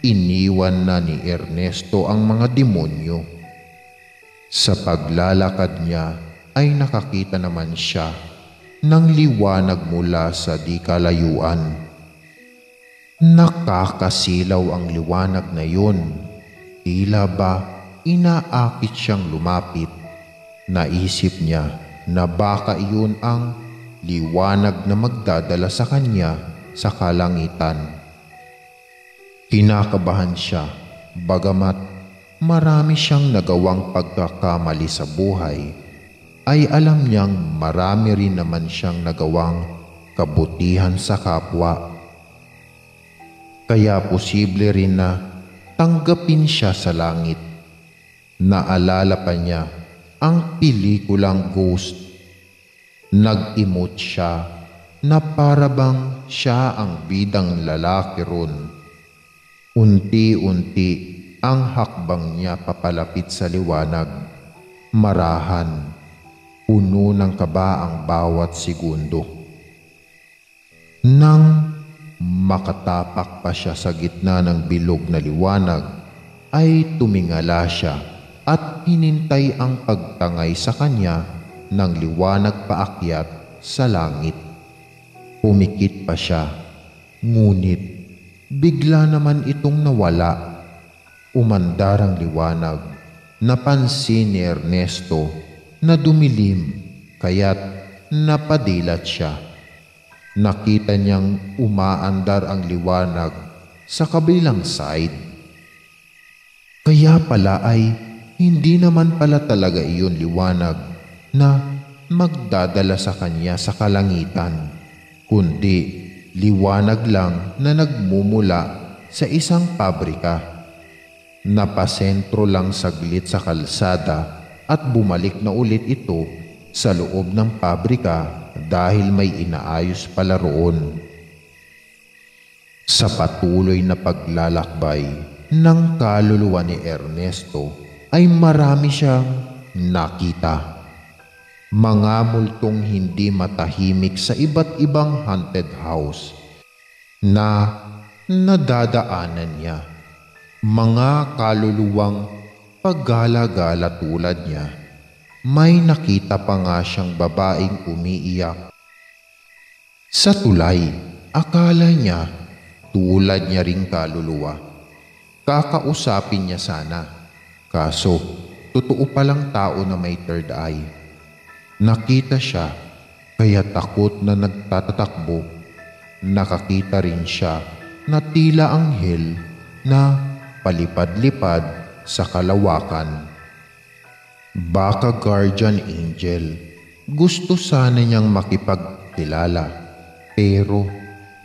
iniwan na ni Ernesto ang mga demonyo. Sa paglalakad niya ay nakakita naman siya ng liwanag mula sa di kalayuan. Nakakasilaw ang liwanag na yun. Tila ba inaakit siyang lumapit. Naisip niya na baka iyon ang liwanag na magdadala sa kanya sa kalangitan. Kinakabahan siya, bagamat marami siyang nagawang pagkakamali sa buhay, ay alam niyang marami rin naman siyang nagawang kabutihan sa kapwa. Kaya posible rin na tanggapin siya sa langit. Naalala pa niya ang pelikulang Ghost. Nag-emote siya na para bang siya ang bidang lalaki ron. Unti-unti ang hakbang niya papalapit sa liwanag. Marahan, puno ng kaba ang bawat segundo. Nang makatapak pa siya sa gitna ng bilog na liwanag, ay tumingala siya at hinintay ang pagtangay sa kanya ng liwanag paakyat sa langit. Pumikit pa siya, ngunit bigla naman itong nawala. Umandar ang liwanag. Napansin ni Ernesto na dumilim, kaya't napadilat siya. Nakita niyang umaandar ang liwanag sa kabilang side. Kaya pala ay hindi naman pala talaga iyon liwanag na magdadala sa kanya sa kalangitan, kundi liwanag lang na nagmumula sa isang pabrika. Napasentro lang saglit sa kalsada at bumalik na ulit ito sa loob ng pabrika dahil may inaayos pala roon. Sa patuloy na paglalakbay ng kaluluwa ni Ernesto ay marami siyang nakita. Mga multong hindi matahimik sa iba't ibang haunted house na nadadaanan niya. Mga kaluluwang paggala-gala tulad niya. May nakita pa nga siyang babaeng umiiyak. Sa tulay, akala niya tulad niya ring kaluluwa. Kakausapin niya sana. Kaso, totoo palang tao na may third eye. Nakita siya, kaya takot na nagtatakbo. Nakakita rin siya na tila anghel na palipad-lipad sa kalawakan. Baka guardian angel. Gusto sana niyang makipagkilala, pero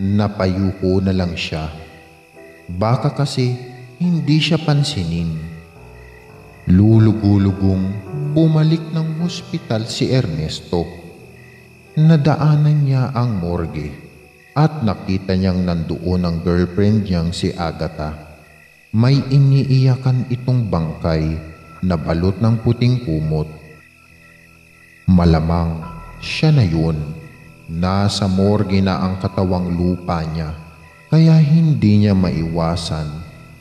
napayuko na lang siya. Baka kasi hindi siya pansinin. Lulugulugong bumalik ng hospital si Ernesto. Nadaanan niya ang morgue at nakita niyang nandoon ang girlfriend niyang si Agatha. May iniiyakan itong bangkay na balot ng puting kumot. Malamang siya na yun. Nasa morgue na ang katawang lupa niya, kaya hindi niya maiwasan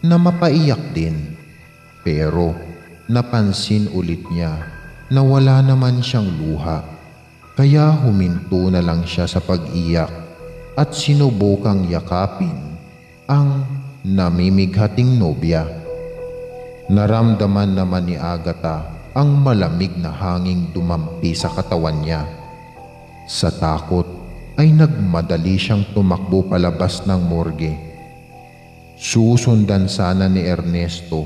na mapaiyak din. Pero napansin ulit niya na wala naman siyang luha. Kaya huminto na lang siya sa pag-iyak at sinubukang yakapin ang namimighating nobya. Naramdaman naman ni Agatha ang malamig na hanging dumampi sa katawan niya. Sa takot ay nagmadali siyang tumakbo palabas ng morgue. Susundan sana ni Ernesto,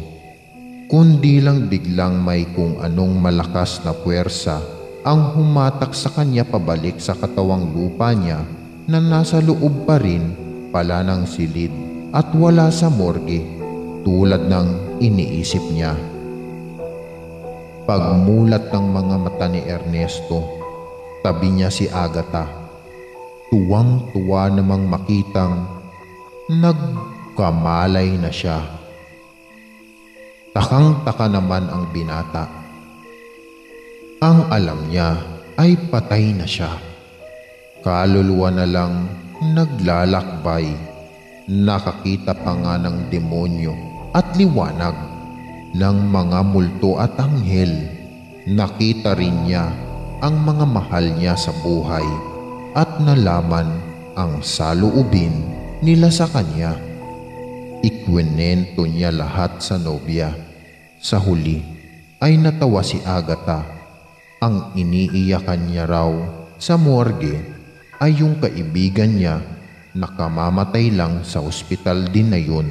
kundi lang biglang may kung anong malakas na puwersa ang humatak sa kanya pabalik sa katawang lupa niya na nasa loob pa rin pala ng silid at wala sa morgue tulad ng iniisip niya. Pagmulat ng mga mata ni Ernesto, tabi niya si Agatha. Tuwang-tuwa namang makitang nagkamalay na siya. Takang-taka naman ang binata. Ang alam niya ay patay na siya. Kaluluwa na lang naglalakbay. Nakakita pa nga ng demonyo at liwanag ng mga multo at anghel. Nakita rin niya ang mga mahal niya sa buhay at nalaman ang saloobin nila sa kanya. Ikwinento niya lahat sa nobya. Sa huli ay natawa si Agatha. Ang iniiyakan niya raw sa morgue ay yung kaibigan niya na kamamatay lang sa ospital din na yun.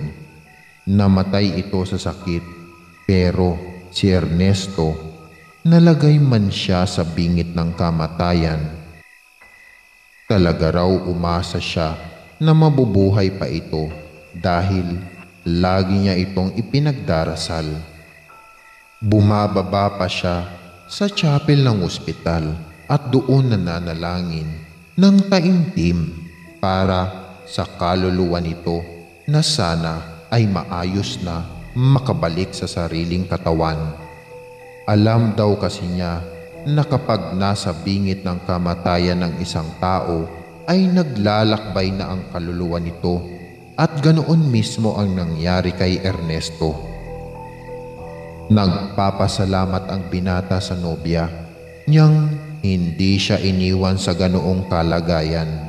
Namatay ito sa sakit, pero si Ernesto nalagay man siya sa bingit ng kamatayan. Talaga raw umasa siya na mabubuhay pa ito dahil lagi niya itong ipinagdarasal. Bumababa pa siya sa chapel ng ospital at doon nananalangin ng taimtim para sa kaluluwa nito na sana ay maayos na makabalik sa sariling katawan. Alam daw kasi niya na kapag nasa bingit ng kamatayan ng isang tao ay naglalakbay na ang kaluluwa nito at ganoon mismo ang nangyari kay Ernesto. Nagpapasalamat ang binata sa nobya niyang hindi siya iniwan sa ganoong kalagayan.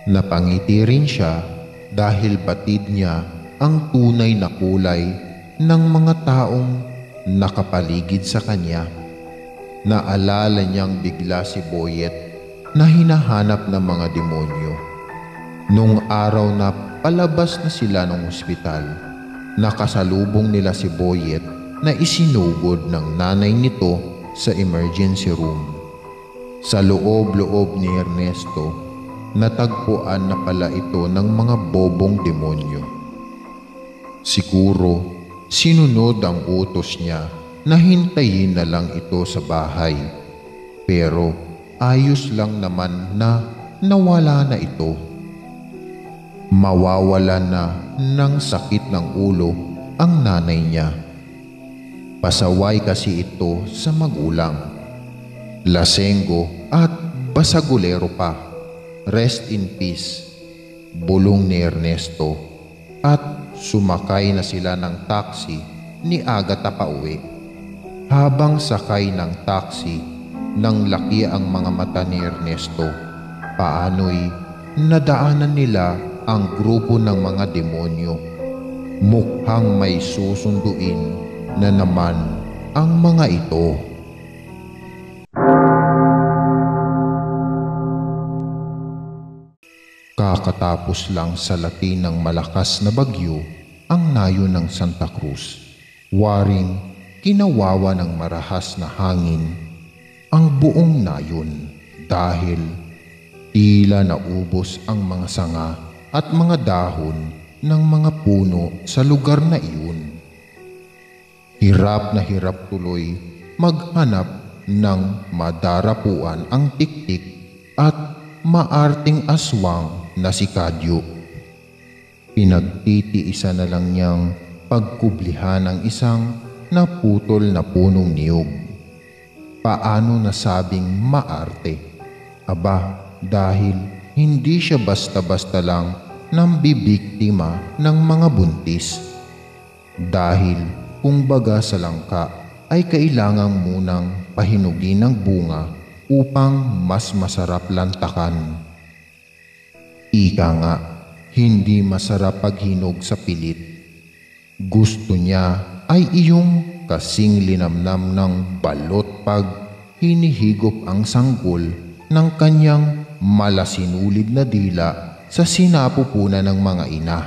Napangiti rin siya dahil batid niya ang tunay na kulay ng mga taong nakapaligid sa kanya. Naalala niyang bigla si Boyet na hinahanap ng mga demonyo. Nung araw na palabas na sila ng ospital, nakasalubong nila si Boyet na isinugod ng nanay nito sa emergency room. Sa loob-loob ni Ernesto, natagpuan na pala ito ng mga bobong demonyo. Siguro, sinunod ang utos niya na hintayin na lang ito sa bahay. Pero ayos lang naman na nawala na ito. Mawawala na ng sakit ng ulo ang nanay niya. Pasaway kasi ito sa magulang. Lasenggo at basagulero pa. Rest in peace, bulong ni Ernesto. At sumakay na sila ng taxi ni Agatha pauwi. Habang sakay ng taxi, nang laki ang mga mata ni Ernesto. Paano'y nadaanan nila ang grupo ng mga demonyo. Mukhang may susunduin na naman ang mga ito. Kakatapos lang sa latin ng malakas na bagyo ang nayon ng Santa Cruz. Waring kinawawa ng marahas na hangin ang buong nayon dahil tila naubos ang mga sanga at mga dahon ng mga puno sa lugar na iyon. Hirap na hirap tuloy maghanap ng madarapuan ang tiktik at maarting aswang na si Kadyo. Pinagtitiisa na lang niyang pagkublihan ang isang naputol na punong niyog. Paano nasabing maarte? Aba, dahil hindi siya basta-basta lang nambibiktima ng mga buntis. Dahil kung baga sa langka ay kailangang munang pahinugin ng bunga upang mas masarap lantakan. Ika nga, hindi masarap paghinog sa pilit. Gusto niya ay iyong kasing linamnam ng balot pag hinihigop ang sanggol ng kanyang malasinulid na dila sa sinapupunan ng mga ina.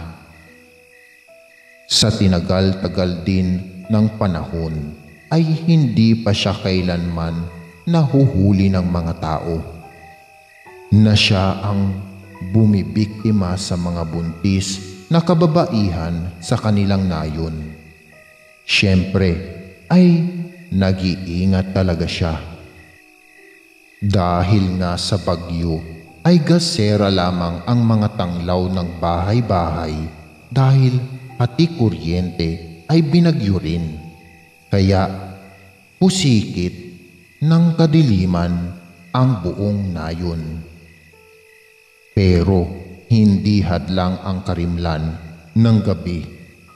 Sa tinagal-tagal din ng panahon ay hindi pa siya kailanman nahuhuli ng mga tao na siya ang bumibiktima sa mga buntis na kababaihan sa kanilang nayon. Siyempre ay nag-iingat talaga siya. Dahil nga sa bagyo ay gasera lamang ang mga tanglaw ng bahay-bahay dahil pati kuryente ay binagyo rin. Kaya pusikit ng kadiliman ang buong nayon. Pero hindi hadlang ang karimlan ng gabi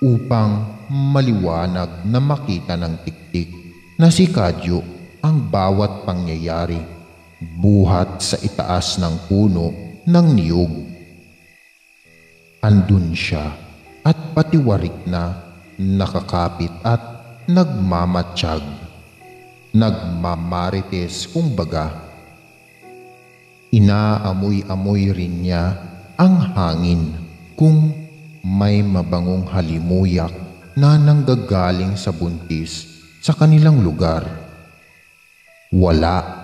upang maliwanag na makita ng tiktik na si Kadyo ang bawat pangyayari buhat sa itaas ng puno ng niyog. Andun siya at patiwarik na nakakapit at nagmamatsyag, nagmamarites kumbaga. Inaamoy-amoy rin niya ang hangin kung may mabangong halimuyak na nanggagaling sa buntis sa kanilang lugar. Wala.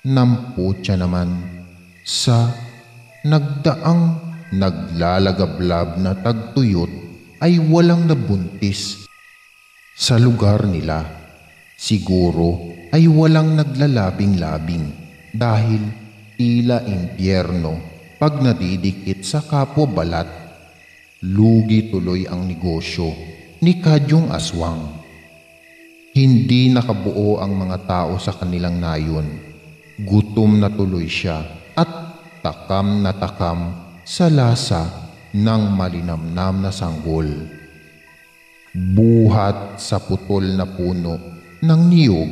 Namputya naman sa nagdaang naglalagablab na tagtuyot ay walang nabuntis sa lugar nila. Siguro ay walang naglalabing-labing dahil tila impyerno pag nadidikit sa kapwa balat. Lugi tuloy ang negosyo ni Kadyong Aswang. Hindi nakabuo ang mga tao sa kanilang nayon. Gutom na tuloy siya at takam na takam sa lasa ng malinamnam na sanggol. Buhat sa putol na puno ng niyog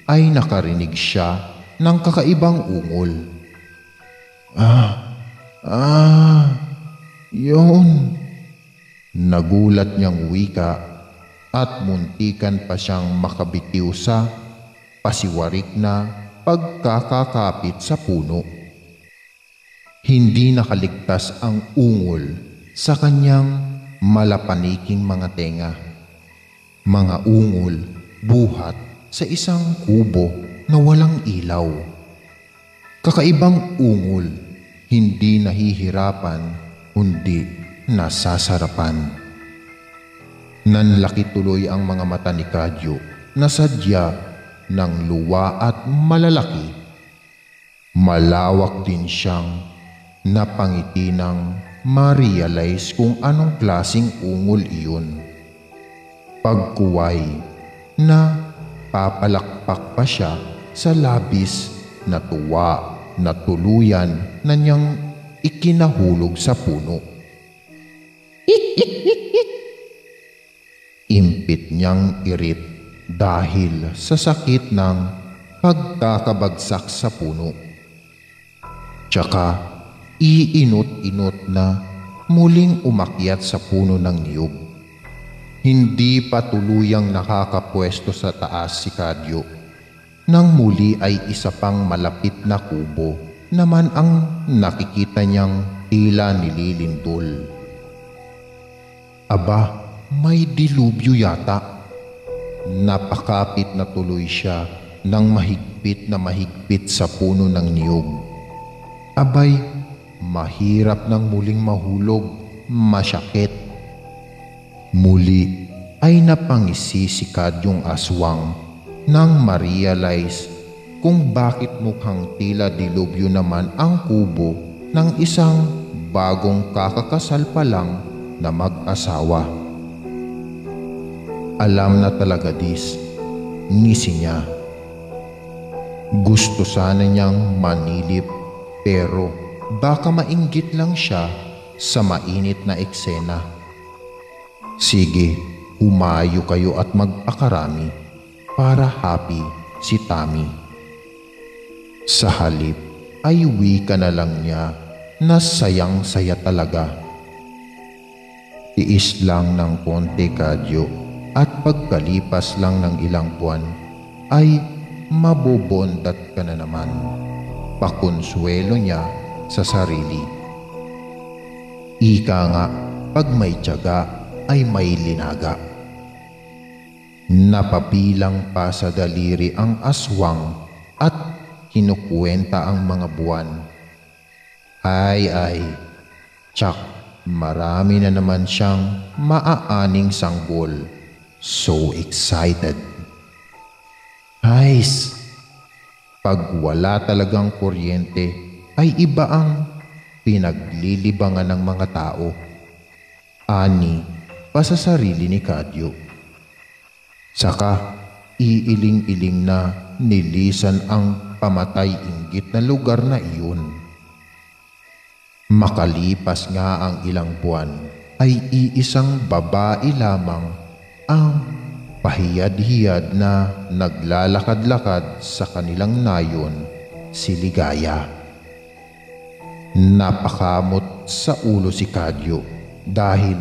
ay nakarinig siya ng kakaibang ungol. Yun. Nagulat niyang wika at muntikan pa siyang makabitiw sa pasiwarik na pagkakakapit sa puno. Hindi nakaligtas ang ungol sa kanyang malapaniking mga tenga. Mga ungol buhat sa isang kubo na walang ilaw. Kakaibang ungol, hindi nahihirapan, kundi nasasarapan. Nanlaki tuloy ang mga mata ni Kadyo na sadya ng luwa at malalaki. Malawak din siyang napangiti ng ma-realize kung anong klaseng ungol iyon. Pagkuway na papalakpak pa siya sa labis na tuwa na tuluyan na niyang ikinahulog sa puno. Impit niyang irit dahil sa sakit ng pagkakabagsak sa puno. Tsaka iinot-inot na muling umakyat sa puno ng niyog. Hindi pa tuluyang nakakapwesto sa taas si Kadyo. Nang muli ay isa pang malapit na kubo naman ang nakikita niyang tila nililindol. Aba, may dilubyo yata. Napakapit na tuloy siya ng mahigpit sa puno ng niyog. Abay, mahirap nang muling mahulog, masyakit. Muli ay napangisi si Kadyong Aswang nang ma-realize kung bakit mukhang tila dilubyo naman ang kubo ng isang bagong kakakasal pa lang na mag-asawa. Alam na talaga ngisi niya. Gusto sana niyang manilip pero baka mainggit lang siya sa mainit na eksena. Sige, humayo kayo at magpakarami para happy si Tommy. Sa halip ay wika na lang niya na sayang-saya talaga. Tiis lang ng konti, Kadyo, at pagkalipas lang ng ilang buwan ay mabubondat ka na naman. Pakonsuelo niya sa sarili. Ika nga, pag may tiyaga ay may linaga. Napabilang pa sa daliri ang aswang at kinukuwenta ang mga buwan. Ay, tsak, marami na naman siyang maaaning sanggol. So excited. Guys, pag wala talagang kuryente ay iba ang pinaglilibangan ng mga tao. Ani pa sa sarili ni Kadyo. Saka iiling-iling na nilisan ang pamatay-inggit na lugar na iyon. Makalipas nga ang ilang buwan ay iisang babae lamang ang pahiyad-hiyad na naglalakad-lakad sa kanilang nayon, si Ligaya. Napakamot sa ulo si Kadyo dahil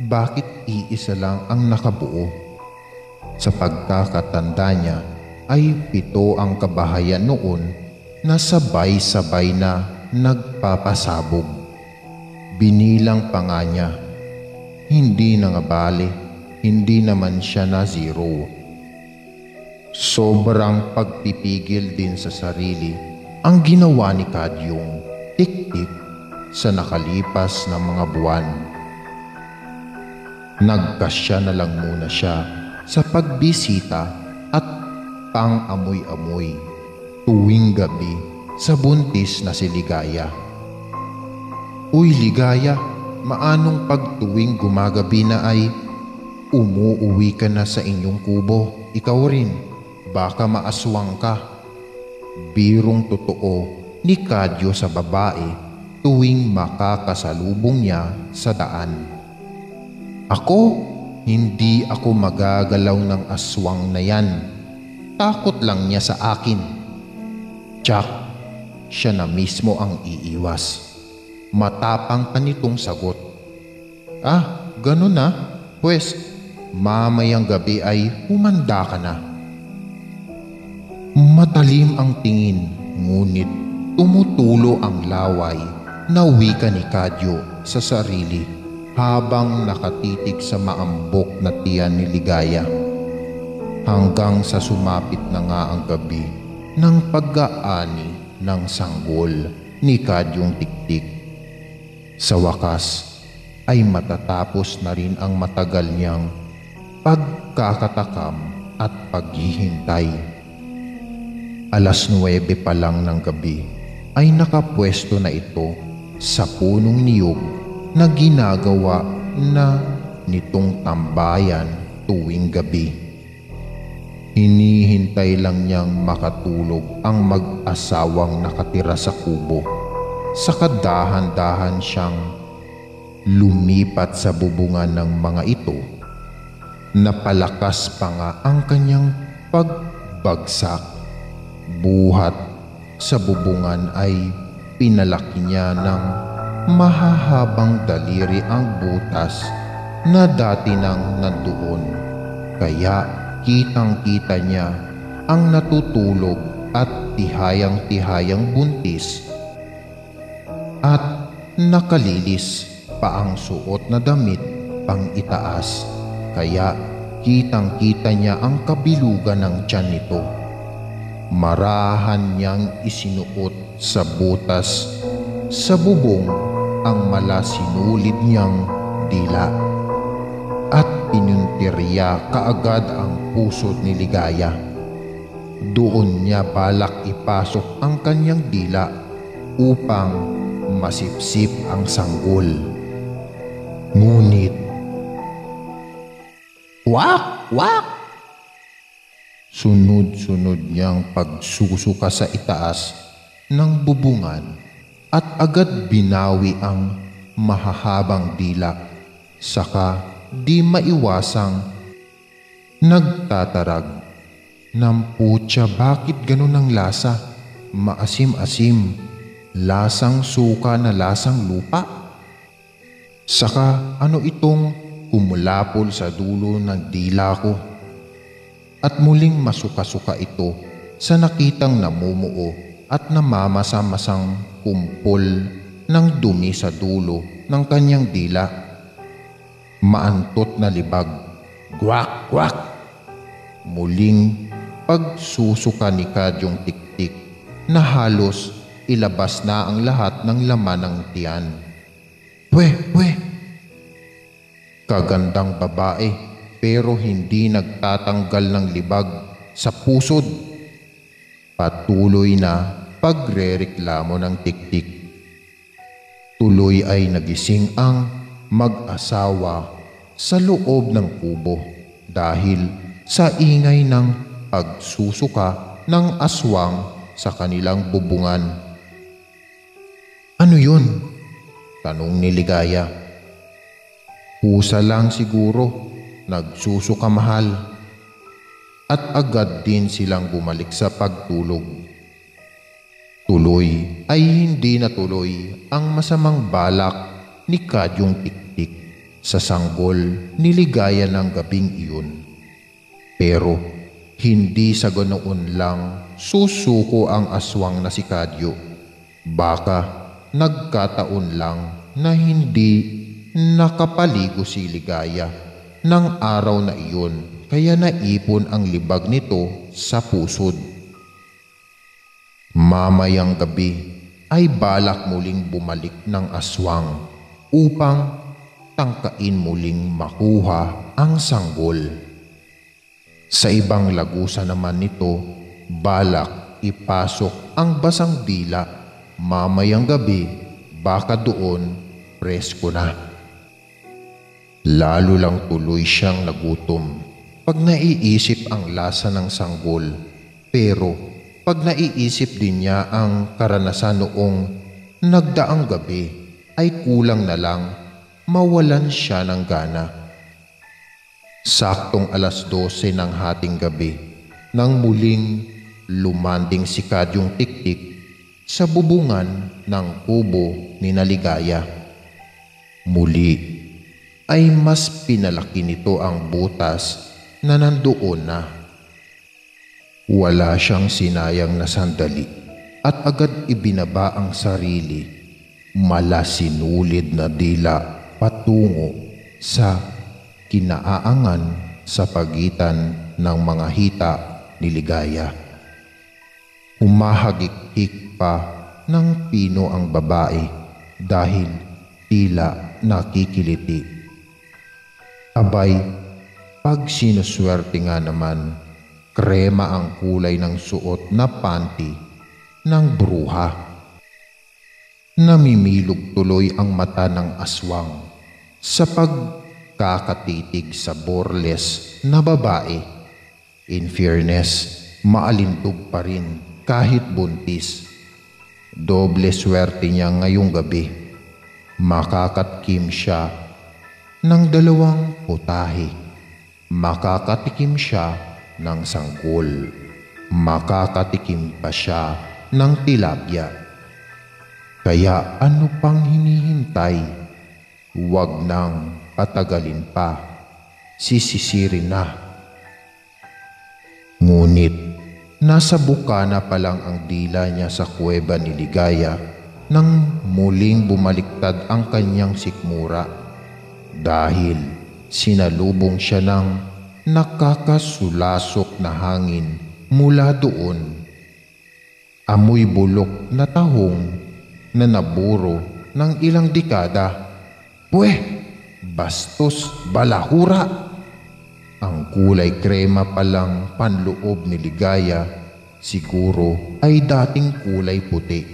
bakit iisa lang ang nakabuo. Sa pagkakatanda niya ay 7 ang kabahayan noon na sabay-sabay na nagpapasabog. Binilang pa nga niya. Hindi na nga bale, hindi naman siya na 0. Sobrang pagpipigil din sa sarili ang ginawa ni Kadyong tik-tik sa nakalipas na mga buwan. Nagkasya na lang muna siya sa pagbisita at pang-amoy-amoy tuwing gabi sa buntis na si Ligaya. Uy Ligaya, maanong pag tuwing gumagabi na ay umuuwi ka na sa inyong kubo? Ikaw rin, baka maaswang ka. Birong totoo ni Kadyo sa babae tuwing makakasalubong niya sa daan. Ako? Hindi ako magagalaw ng aswang na yan. Takot lang niya sa akin. Tsak, siya na mismo ang iiwas. Matapang pa nitong sagot. Ah, ganun na? Pwes, mamayang gabi ay humanda ka na. Matalim ang tingin, ngunit tumutulo ang laway na wika ni Kadyo sa sarili habang nakatitig sa maambok na tiyan ni Ligaya. Hanggang sa sumapit na nga ang gabi ng pag-aani ng sanggol ni Kadyong Tiktik. Sa wakas ay matatapos na rin ang matagal niyang pagkakatakam at paghihintay. 9:00 pa lang ng gabi ay nakapwesto na ito sa punong niyog na ginagawa na nitong tambayan tuwing gabi. Hinihintay lang niyang makatulog ang mag-asawang nakatira sa kubo. Saka dahan-dahan siyang lumipat sa bubungan ng mga ito. Napalakas pa nga ang kanyang pagbagsak. Buhat sa bubungan ay pinalaki niya ng mahahabang daliri ang butas na dati nang nandoon. Kaya kitang-kita niya ang natutulog at tihayang-tihayang buntis at nakalilis pa ang suot na damit pang itaas. Kaya kitang-kita niya ang kabilugan ng tiyan nito. Marahan niyang isinuot sa butas sa bubong ang malasinulid niyang dila at pinuntirya kaagad ang puso ni Ligaya. Doon niya balak ipasok ang kanyang dila upang masipsip ang sanggol. Ngunit, wak! Wak! Sunod-sunod niyang pagsusuka sa itaas ng bubungan at agad binawi ang mahahabang dila. Saka di maiwasang nagtatarag. Namputya, bakit ganun ang lasa? maasim-asim, lasang suka na lasang lupa. Saka ano itong kumulapol sa dulo ng dila ko. At muling masuka-suka ito sa nakitang namumuo at namamasa-masang kumpol ng dumi sa dulo ng kanyang dila. Maantot na libag, gwak, gwak. Muling pagsusuka ni Kadyong Tiktik na halos ilabas na ang lahat ng laman ng tiyan. Pwe, pwe! Kagandang babae pero hindi nagtatanggal ng libag sa pusod. Patuloy na pagrereklamo ng Tiktik. Tuloy ay nagising ang mag-asawa sa loob ng kubo dahil sa ingay ng pagsusuka ng aswang sa kanilang bubungan. Ano yun? Tanong ni Ligaya. Pusa lang siguro, nagsusuka mahal. At agad din silang bumalik sa pagtulog. Tuloy ay hindi natuloy ang masamang balak ni Kadyong Tiktik sa sanggol ni Ligaya ng gabing iyon. Pero hindi sa ganoon lang susuko ang aswang na si Kadyo. Baka nagkataon lang na hindi nakapaligo si Ligaya ng araw na iyon kaya naipon ang libag nito sa pusod. Mamayang gabi ay balak muling bumalik ng aswang upang tangkain muling makuha ang sanggol. Sa ibang lagusan naman nito, balak ipasok ang basang dila mamayang gabi, baka doon presko na. Lalo lang tuloy siyang nagutom pag naiisip ang lasa ng sanggol, pero pag naiisip din niya ang karanasan noong nagdaang gabi ay kulang na lang mawalan siya ng gana. Saktong 12:00 ng hating gabi nang muling lumanding si Kadyong Tiktik sa bubungan ng kubo ni Ligaya. Muli ay mas pinalaki nito ang butas na nandoon na. Wala siyang sinayang na sandali at agad ibinaba ang sarili, malasinulid na dila patungo sa kinaaangan sa pagitan ng mga hita ni Ligaya. Humahagik-hik pa ng pino ang babae dahil tila nakikiliti. Abay, pag sinuswerte nga naman, krema ang kulay ng suot na panty ng bruha. Namimilog tuloy ang mata ng aswang sa pagkakatitig sa borles na babae. In fairness, maalindog pa rin kahit buntis. Doble swerte niya ngayong gabi. Makakatkim siya ng 2 putahe. Makakatikim siya ng sanggol. Makakatikim pa siya ng tilapia. Kaya ano pang hinihintay? Huwag nang patagalin pa. Sisisirin na. Ngunit nasa bukana pa lang ang dila niya sa kuweba ni Ligaya nang muling bumaliktad ang kanyang sikmura dahil sinalubong siya ng nakakasulasok na hangin mula doon. Amoy bulok na tahong na naburo ng ilang dekada. Pweh, bastos, balahura! Ang kulay krema palang panloob ni Ligaya siguro ay dating kulay puti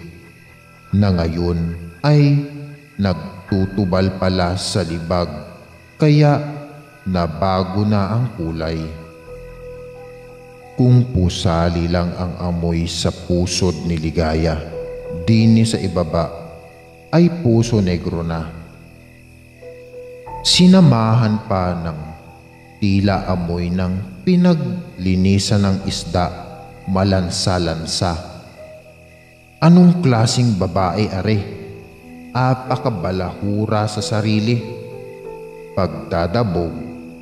na ngayon ay nagtutubal pala sa libag kaya nabago na ang kulay. Kung pusali lang ang amoy sa pusod ni Ligaya, dini sa ibaba ay puso negro na. Sinamahan pa ng tila amoy ng pinaglinisan ng isda, malansa-lansa. Anong klasing babae are? Apakabalahura sa sarili. Pagdadabog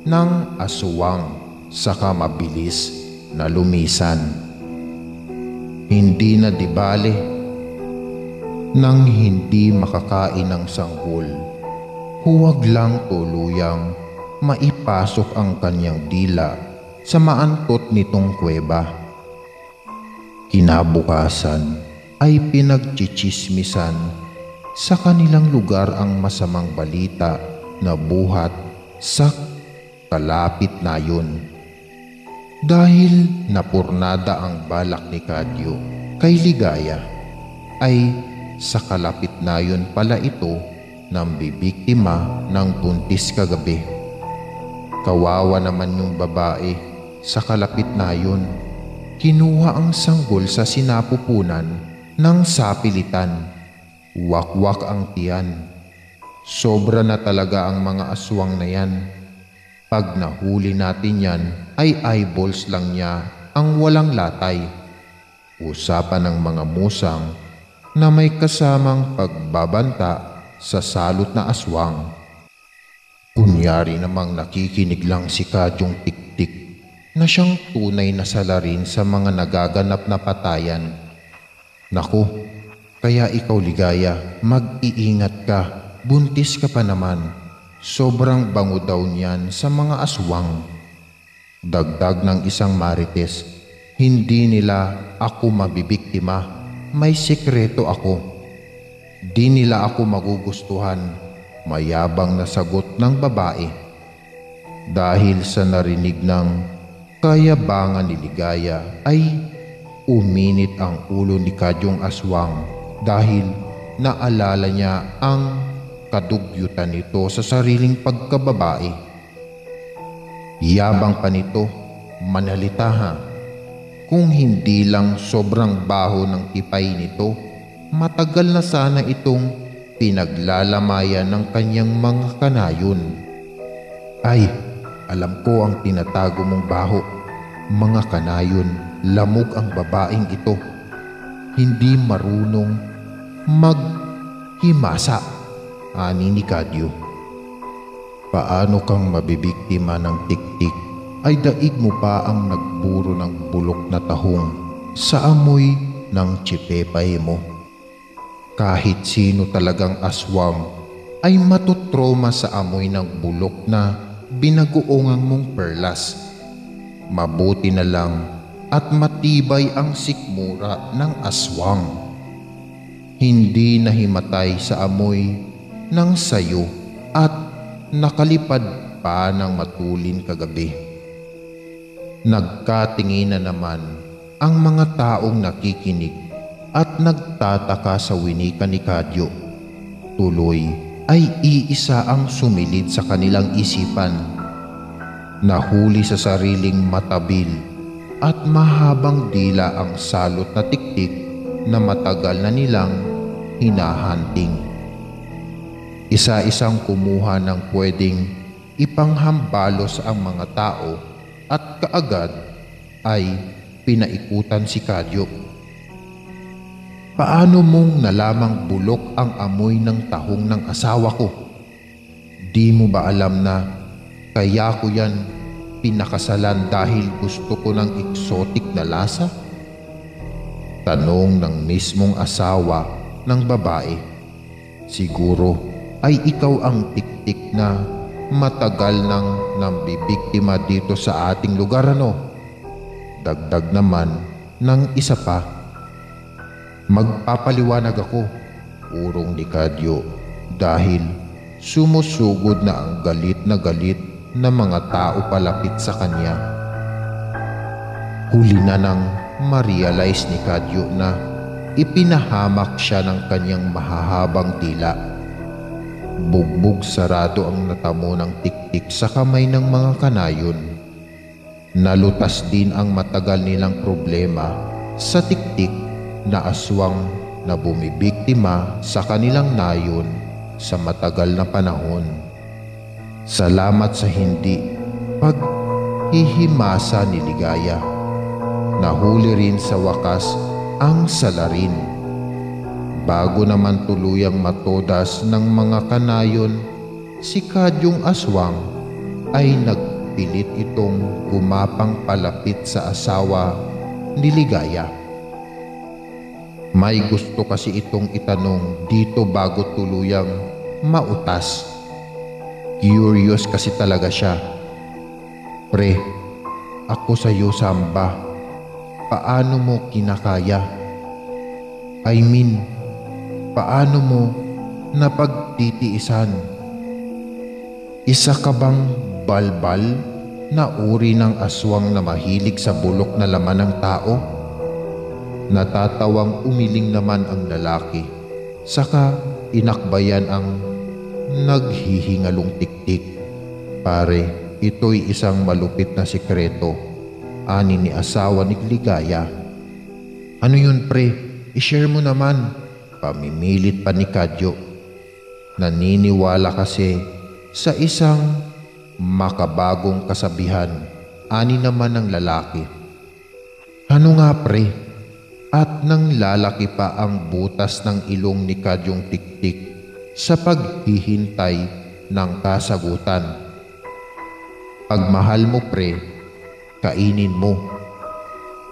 ng aswang saka mabilis na lumisan. Hindi na dibale nang hindi makakain ng sanggol. Huwag lang tuluyang maipasok ang kanyang dila sa maantot nitong kuweba. Kinabukasan ay pinagchichismisan sa kanilang lugar ang masamang balita na buhat sa kalapit na yun. Dahil napurnada ang balak ni Kadyo kay Ligaya, ay sa kalapit na yun pala ito nang bibiktima ng buntis kagabi. Kawawa naman yung babae sa kalapit na yun. Kinuha ang sanggol sa sinapupunan ng sapilitan. Wakwak ang tiyan. Sobra na talaga ang mga aswang na yan. Pag nahuli natin yan ay eyeballs lang niya ang walang latay. Usapan ng mga musang na may kasamang pagbabanta sa salot na aswang. Kunyari namang nakikinig lang si Kadyong Tiktik na siyang tunay na salarin sa mga nagaganap na patayan. Naku, kaya ikaw Ligaya, mag-iingat ka, buntis ka pa naman. Sobrang bango daw niyan sa mga aswang. Dagdag ng isang marites, hindi nila ako mabibiktima, may sekreto ako. Di nila ako magugustuhan, mayabang na sagot ng babae. Dahil sa narinig ng kayabangan ni Ligaya ay uminit ang ulo ni Kadyong Aswang dahil naalala niya ang kadugyutan nito sa sariling pagkababae. Yabang pa nito, manalita ha. Kung hindi lang sobrang baho ng tipay nito, matagal na sana itong pinaglalamayan ng kanyang mga kanayon. Ay, alam ko ang tinatago mong baho. Mga kanayon, lamog ang babaeng ito. Hindi marunong maghimasa, ani ni Kadyo. Paano kang mabibiktima ng tiktik ay daig mo pa ang nagburo ng bulok na tahong sa amoy ng tsipepay mo. Kahit sino talagang aswang ay matutroma sa amoy ng bulok na binagoongan mong perlas. Mabuti na lang at matibay ang sikmura ng aswang. Hindi nahimatay sa amoy ng sayo at nakalipad pa ng matulin kagabi. Nagkatingin na naman ang mga taong nakikinig at nagtataka sa winika ni Kadyo. Tuloy ay iisa ang sumilid sa kanilang isipan. Nahuli sa sariling matabil at mahabang dila ang salot na tiktik na matagal na nilang hinahanting. Isa-isang kumuha ng pwedeng ipanghambalos ang mga tao at kaagad ay pinaikutan si Kadyo. Paano mong nalamang bulok ang amoy ng tahong ng asawa ko? Di mo ba alam na kaya ko yan pinakasalan dahil gusto ko ng eksotik na lasa? Tanong ng mismong asawa ng babae. Siguro ay ikaw ang tiktik na matagal nang nambibiktima dito sa ating lugar, ano? Dagdag naman ng isa pa. Magpapaliwanag ako, urong ni Kadyo, dahil sumusugod na ang galit na mga tao palapit sa kanya. Huli na nang ma-realize ni Kadyo na ipinahamak siya ng kanyang mahahabang dila. Bugbog sarado ang natamo ng tiktik sa kamay ng mga kanayon. Nalutas din ang matagal nilang problema sa tiktik na aswang na bumibiktima sa kanilang nayon sa matagal na panahon. Salamat sa hindi paghihimasa ni Ligaya. Nahuli rin sa wakas ang salarin Bago naman tuluyang matodas ng mga kanayon, si Kadyong Aswang ay nagpilit itong gumapang palapit sa asawa ni Ligaya. May gusto kasi itong itanong dito bago tuluyang mautas. Curious kasi talaga siya. Pre, ako sa'yo samba. Paano mo kinakaya? I mean, paano mo napagtitiisan? Isa ka bang balbal na uri ng aswang na mahilig sa bulok na laman ng tao? Natatawang umiling naman ang lalaki, saka inakbayan ang naghihingalong tiktik. Pare, ito'y isang malupit na sikreto, ani ni asawa ni Ligaya. Ano yun pre? I-share mo naman. Pamimilit pa ni Kadyo. Naniniwala kasi sa isang makabagong kasabihan, ani naman ng lalaki. Ano nga pre? At nang lalaki pa ang butas ng ilong ni Kadyong Tiktik sa paghihintay ng kasagutan. Pag mahal mo pre, kainin mo.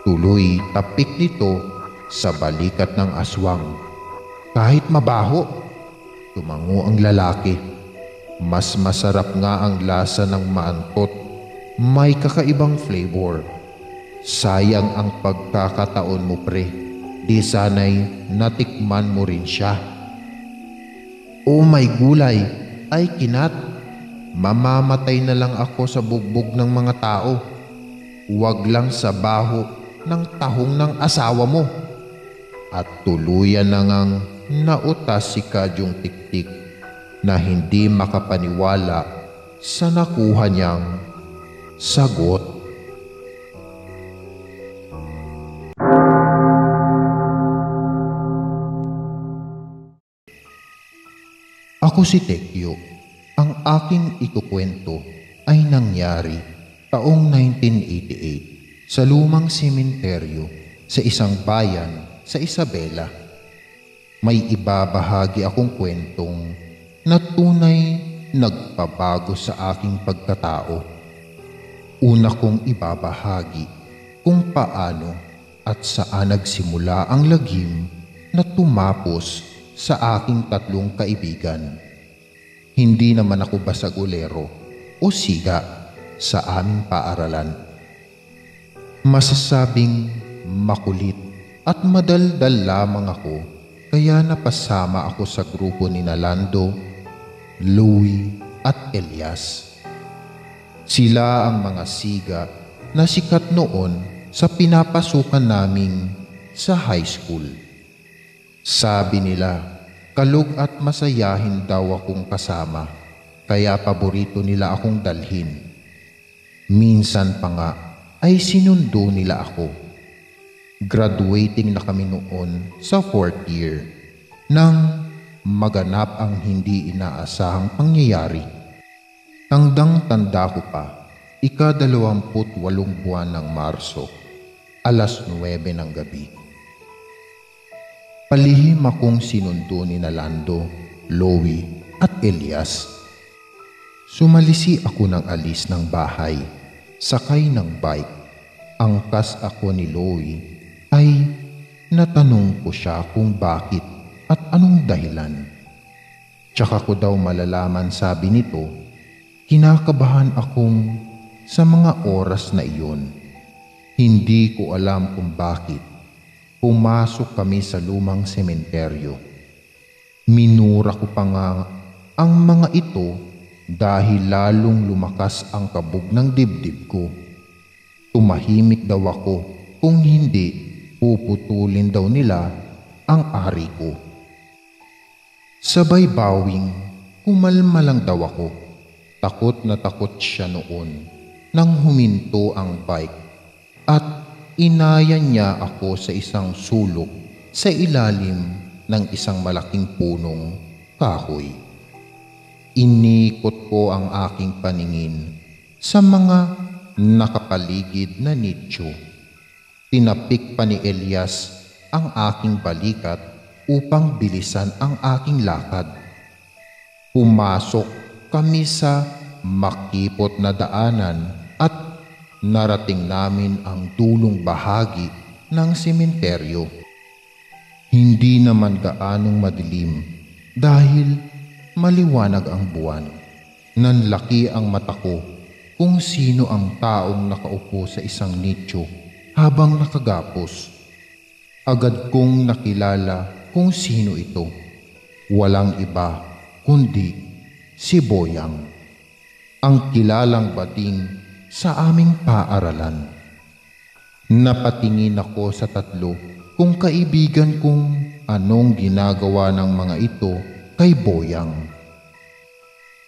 Tuloy tapik nito sa balikat ng aswang. Kahit mabaho, tumango ang lalaki. Mas masarap nga ang lasa ng maantot. May kakaibang flavor. Sayang ang pagkakataon mo pre. Di sana'y natikman mo rin siya. Oh my gulay, ay kinat. Mamamatay na lang ako sa bugbog ng mga tao. Huwag lang sa baho ng tahong ng asawa mo. At tuluyan na ngang nautas si Kadyong Tiktik na hindi makapaniwala sa nakuha niyang sagot. Ako si Tekyo. Ang aking ikukwento ay nangyari taong 1988 sa lumang sementeryo sa isang bayan sa Isabela. May ibabahagi akong kwentong na tunay nagpabago sa aking pagkatao. Una kong ibabahagi kung paano at saan nagsimula ang lagim na tumapos sa aking tatlong kaibigan. Hindi naman ako basagulero o siga sa aming paaralan. Masasabing makulit at madaldal lamang ako, kaya napasama ako sa grupo ni Nalando, Louie at Elias. Sila ang mga siga na sikat noon sa pinapasukan naming sa high school. Sabi nila, kalug at masayahin daw akong kasama, kaya paborito nila akong dalhin. Minsan pa nga ay sinundo nila ako. Graduating na kami noon sa 4th year nang maganap ang hindi inaasahang pangyayari. Tandang-tanda ko pa, ika-28 buwan ng Marso, alas 9 ng gabi. Palihim akong sinundo ni Nalando, Louie at Elias. Sumalisi ako ng alis ng bahay, sakay ng bike. Angkas ako ni Louie ay natanong ko siya kung bakit at anong dahilan. Tsaka ko daw malalaman, sabi nito. Kinakabahan akong sa mga oras na iyon. Hindi ko alam kung bakit. Pumasok kami sa lumang sementeryo. Minura ko pa nga ang mga ito dahil lalong lumakas ang kabog ng dibdib ko. Tumahimik daw ako, kung hindi puputulin daw nila ang ari ko. Sabay bawing kumalma lang daw ako. Takot na takot siya noon nang huminto ang bike at inaya niya ako sa isang sulok sa ilalim ng isang malaking punong kahoy. Inikot ko ang aking paningin sa mga nakapaligid na nicho. Tinapik pa ni Elias ang aking balikat upang bilisan ang aking lakad. Pumasok kami sa makipot na daanan at narating namin ang dulong bahagi ng sementeryo. Hindi naman gaanong madilim dahil maliwanag ang buwan. Nanlaki ang mata ko kung sino ang taong nakaupo sa isang nicho habang nakagapos. Agad kong nakilala kung sino ito. Walang iba kundi si Boyang, ang kilalang bading sa aming paaralan. Napatingin ako sa tatlo kung kaibigan kung anong ginagawa ng mga ito kay Boyang.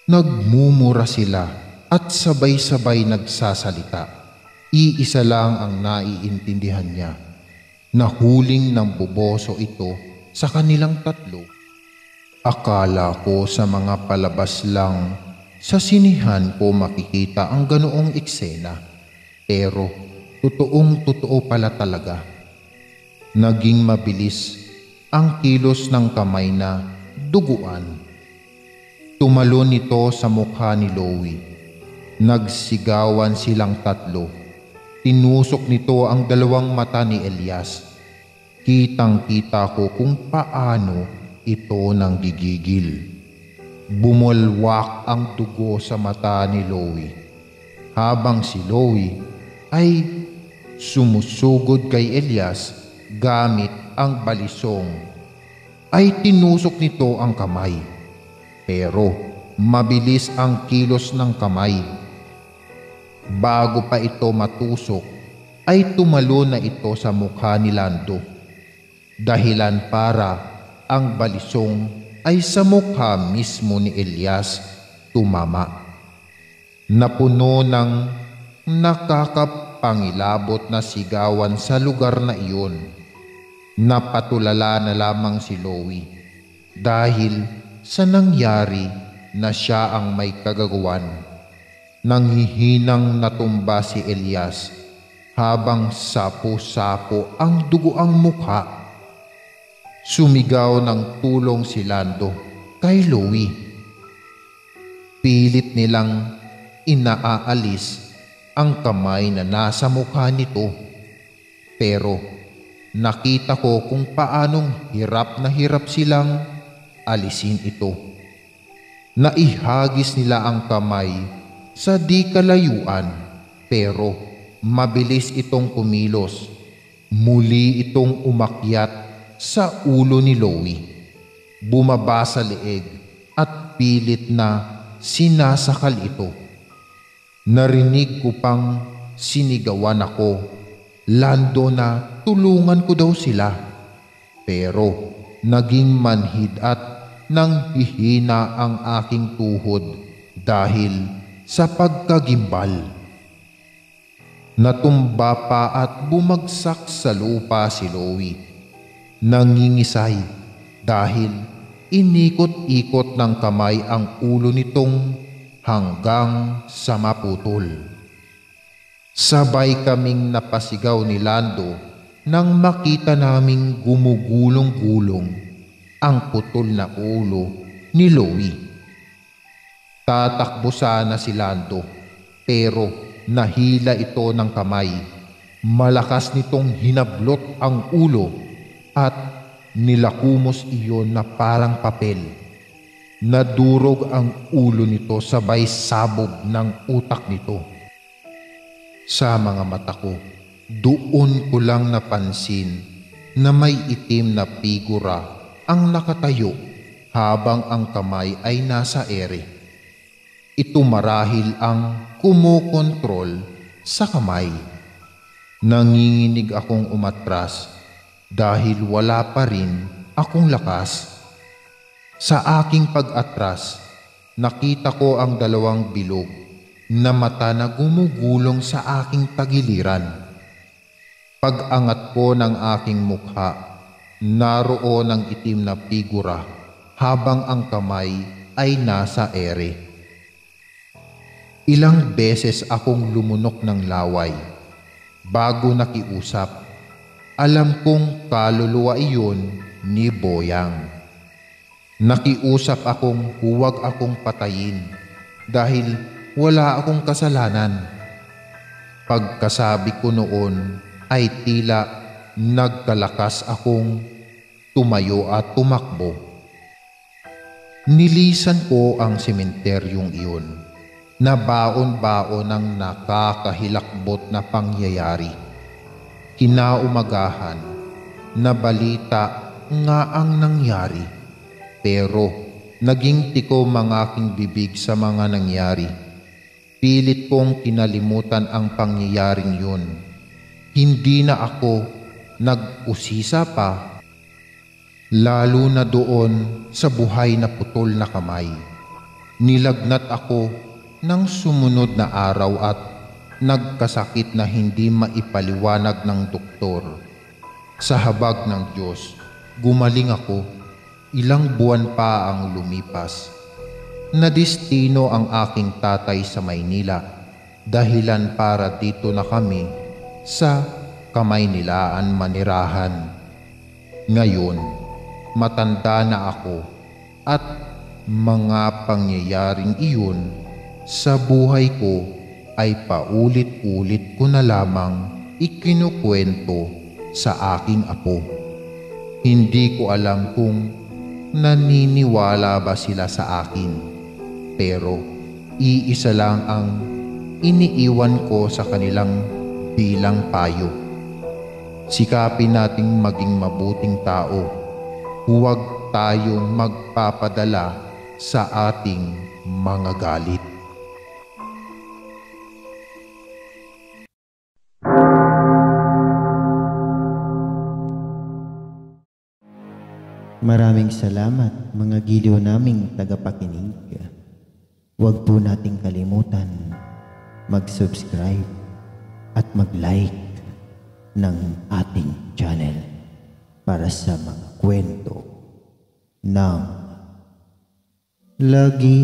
Nagmumura sila at sabay-sabay nagsasalita. Iisa lang ang naiintindihan niya. Nahuling ng boboso ito sa kanilang tatlo. Akala ko sa mga palabas lang sa sinihan ko makikita ang ganoong eksena. Pero totoong-totoo pala talaga. Naging mabilis ang kilos ng kamay na duguan. Tumalon ito sa mukha ni Louie. Nagsigawan silang tatlo. Tinusok nito ang dalawang mata ni Elias. Kitang-kita ko kung paano ito nanggigigil. Bumulwak ang dugo sa mata ni Louie, habang si Louie ay sumusugod kay Elias gamit ang balisong. Ay tinusok nito ang kamay, pero mabilis ang kilos ng kamay. Bago pa ito matusok, ay tumalo na ito sa mukha ni Lando. Dahilan para ang balisong ay sa mukha mismo ni Elias tumama. Napuno ng nakakapangilabot na sigawan sa lugar na iyon. Napatulala na lamang si Louie dahil sa nangyari na siya ang may kagagawan. Nanghihinang natumba si Elias habang sapo-sapo ang dugoang mukha. Sumigaw ng tulong si Lando kay Louie. Pilit nilang inaaalis ang kamay na nasa mukha nito. Pero nakita ko kung paanong hirap na hirap silang alisin ito. Naihagis nila ang kamay sa di kalayuan, pero mabilis itong kumilos. Muli itong umakyat sa ulo ni Louie. Bumaba sa leeg at pilit na sinasakal ito. Narinig ko pang sinigawan ako, Lando, na tulungan ko daw sila. Pero naging manhid at nanghihina ang aking tuhod dahil sa pagkagimbal. Natumba pa at bumagsak sa lupa si Louie. Nangingisay dahil inikot-ikot ng kamay ang ulo nitong hanggang sa maputol. Sabay kaming napasigaw ni Lando nang makita naming gumugulong-gulong ang putol na ulo ni Louie. Tatakbo sana si Lando, pero nahila ito ng kamay. Malakas nitong hinablot ang ulo at nilakumos iyon na parang papel. Nadurog ang ulo nito sabay sabog ng utak nito. Sa mga mata ko, doon ko lang napansin na may itim na figura ang nakatayo habang ang kamay ay nasa ere. Ito marahil ang kumokontrol sa kamay. Nanginginig akong umatras dahil wala pa rin akong lakas. Sa aking pag-atras, nakita ko ang dalawang bilog na mata na gumugulong sa aking tagiliran. Pag-angat ko ng aking mukha, naroon ang itim na figura habang ang kamay ay nasa ere. Ilang beses akong lumunok ng laway bago nakiusap, Alam kong kaluluwa iyon ni Boyang. Nakiusap akong huwag akong patayin dahil wala akong kasalanan. Pagkasabi ko noon ay tila nagkalakas akong tumayo at tumakbo. Nilisan ko ang sementeryong iyon na baon-baon ng nakakahilakbot na pangyayari. Kinaumagahan, nabalita nga ang nangyari, pero naging tikom ang aking bibig sa mga nangyari. Pilit kong kinalimutan ang pangyayaring yun. Hindi na ako nag-usisa pa, lalo na doon sa buhay na putol na kamay. Nilagnat ako ng sumunod na araw at nagkasakit na hindi maipaliwanag ng doktor. Sa habag ng Diyos, gumaling ako. Ilang buwan pa ang lumipas. Nadistino ang aking tatay sa Maynila, dahilan para dito na kami sa Kamaynilaan manirahan. Ngayon, matanda na ako at mga pangyayaring iyon sa buhay ko ay paulit-ulit ko na lamang ikinukwento sa aking apo. Hindi ko alam kung naniniwala ba sila sa akin, pero iisa lang ang iniiwan ko sa kanilang bilang payo. Sikapin nating maging mabuting tao. Huwag tayong magpapadala sa ating mga galit. Maraming salamat mga giliw naming tagapakinig. Huwag po nating kalimutan mag-subscribe at mag-like ng ating channel para sa mga kwento ng lagi.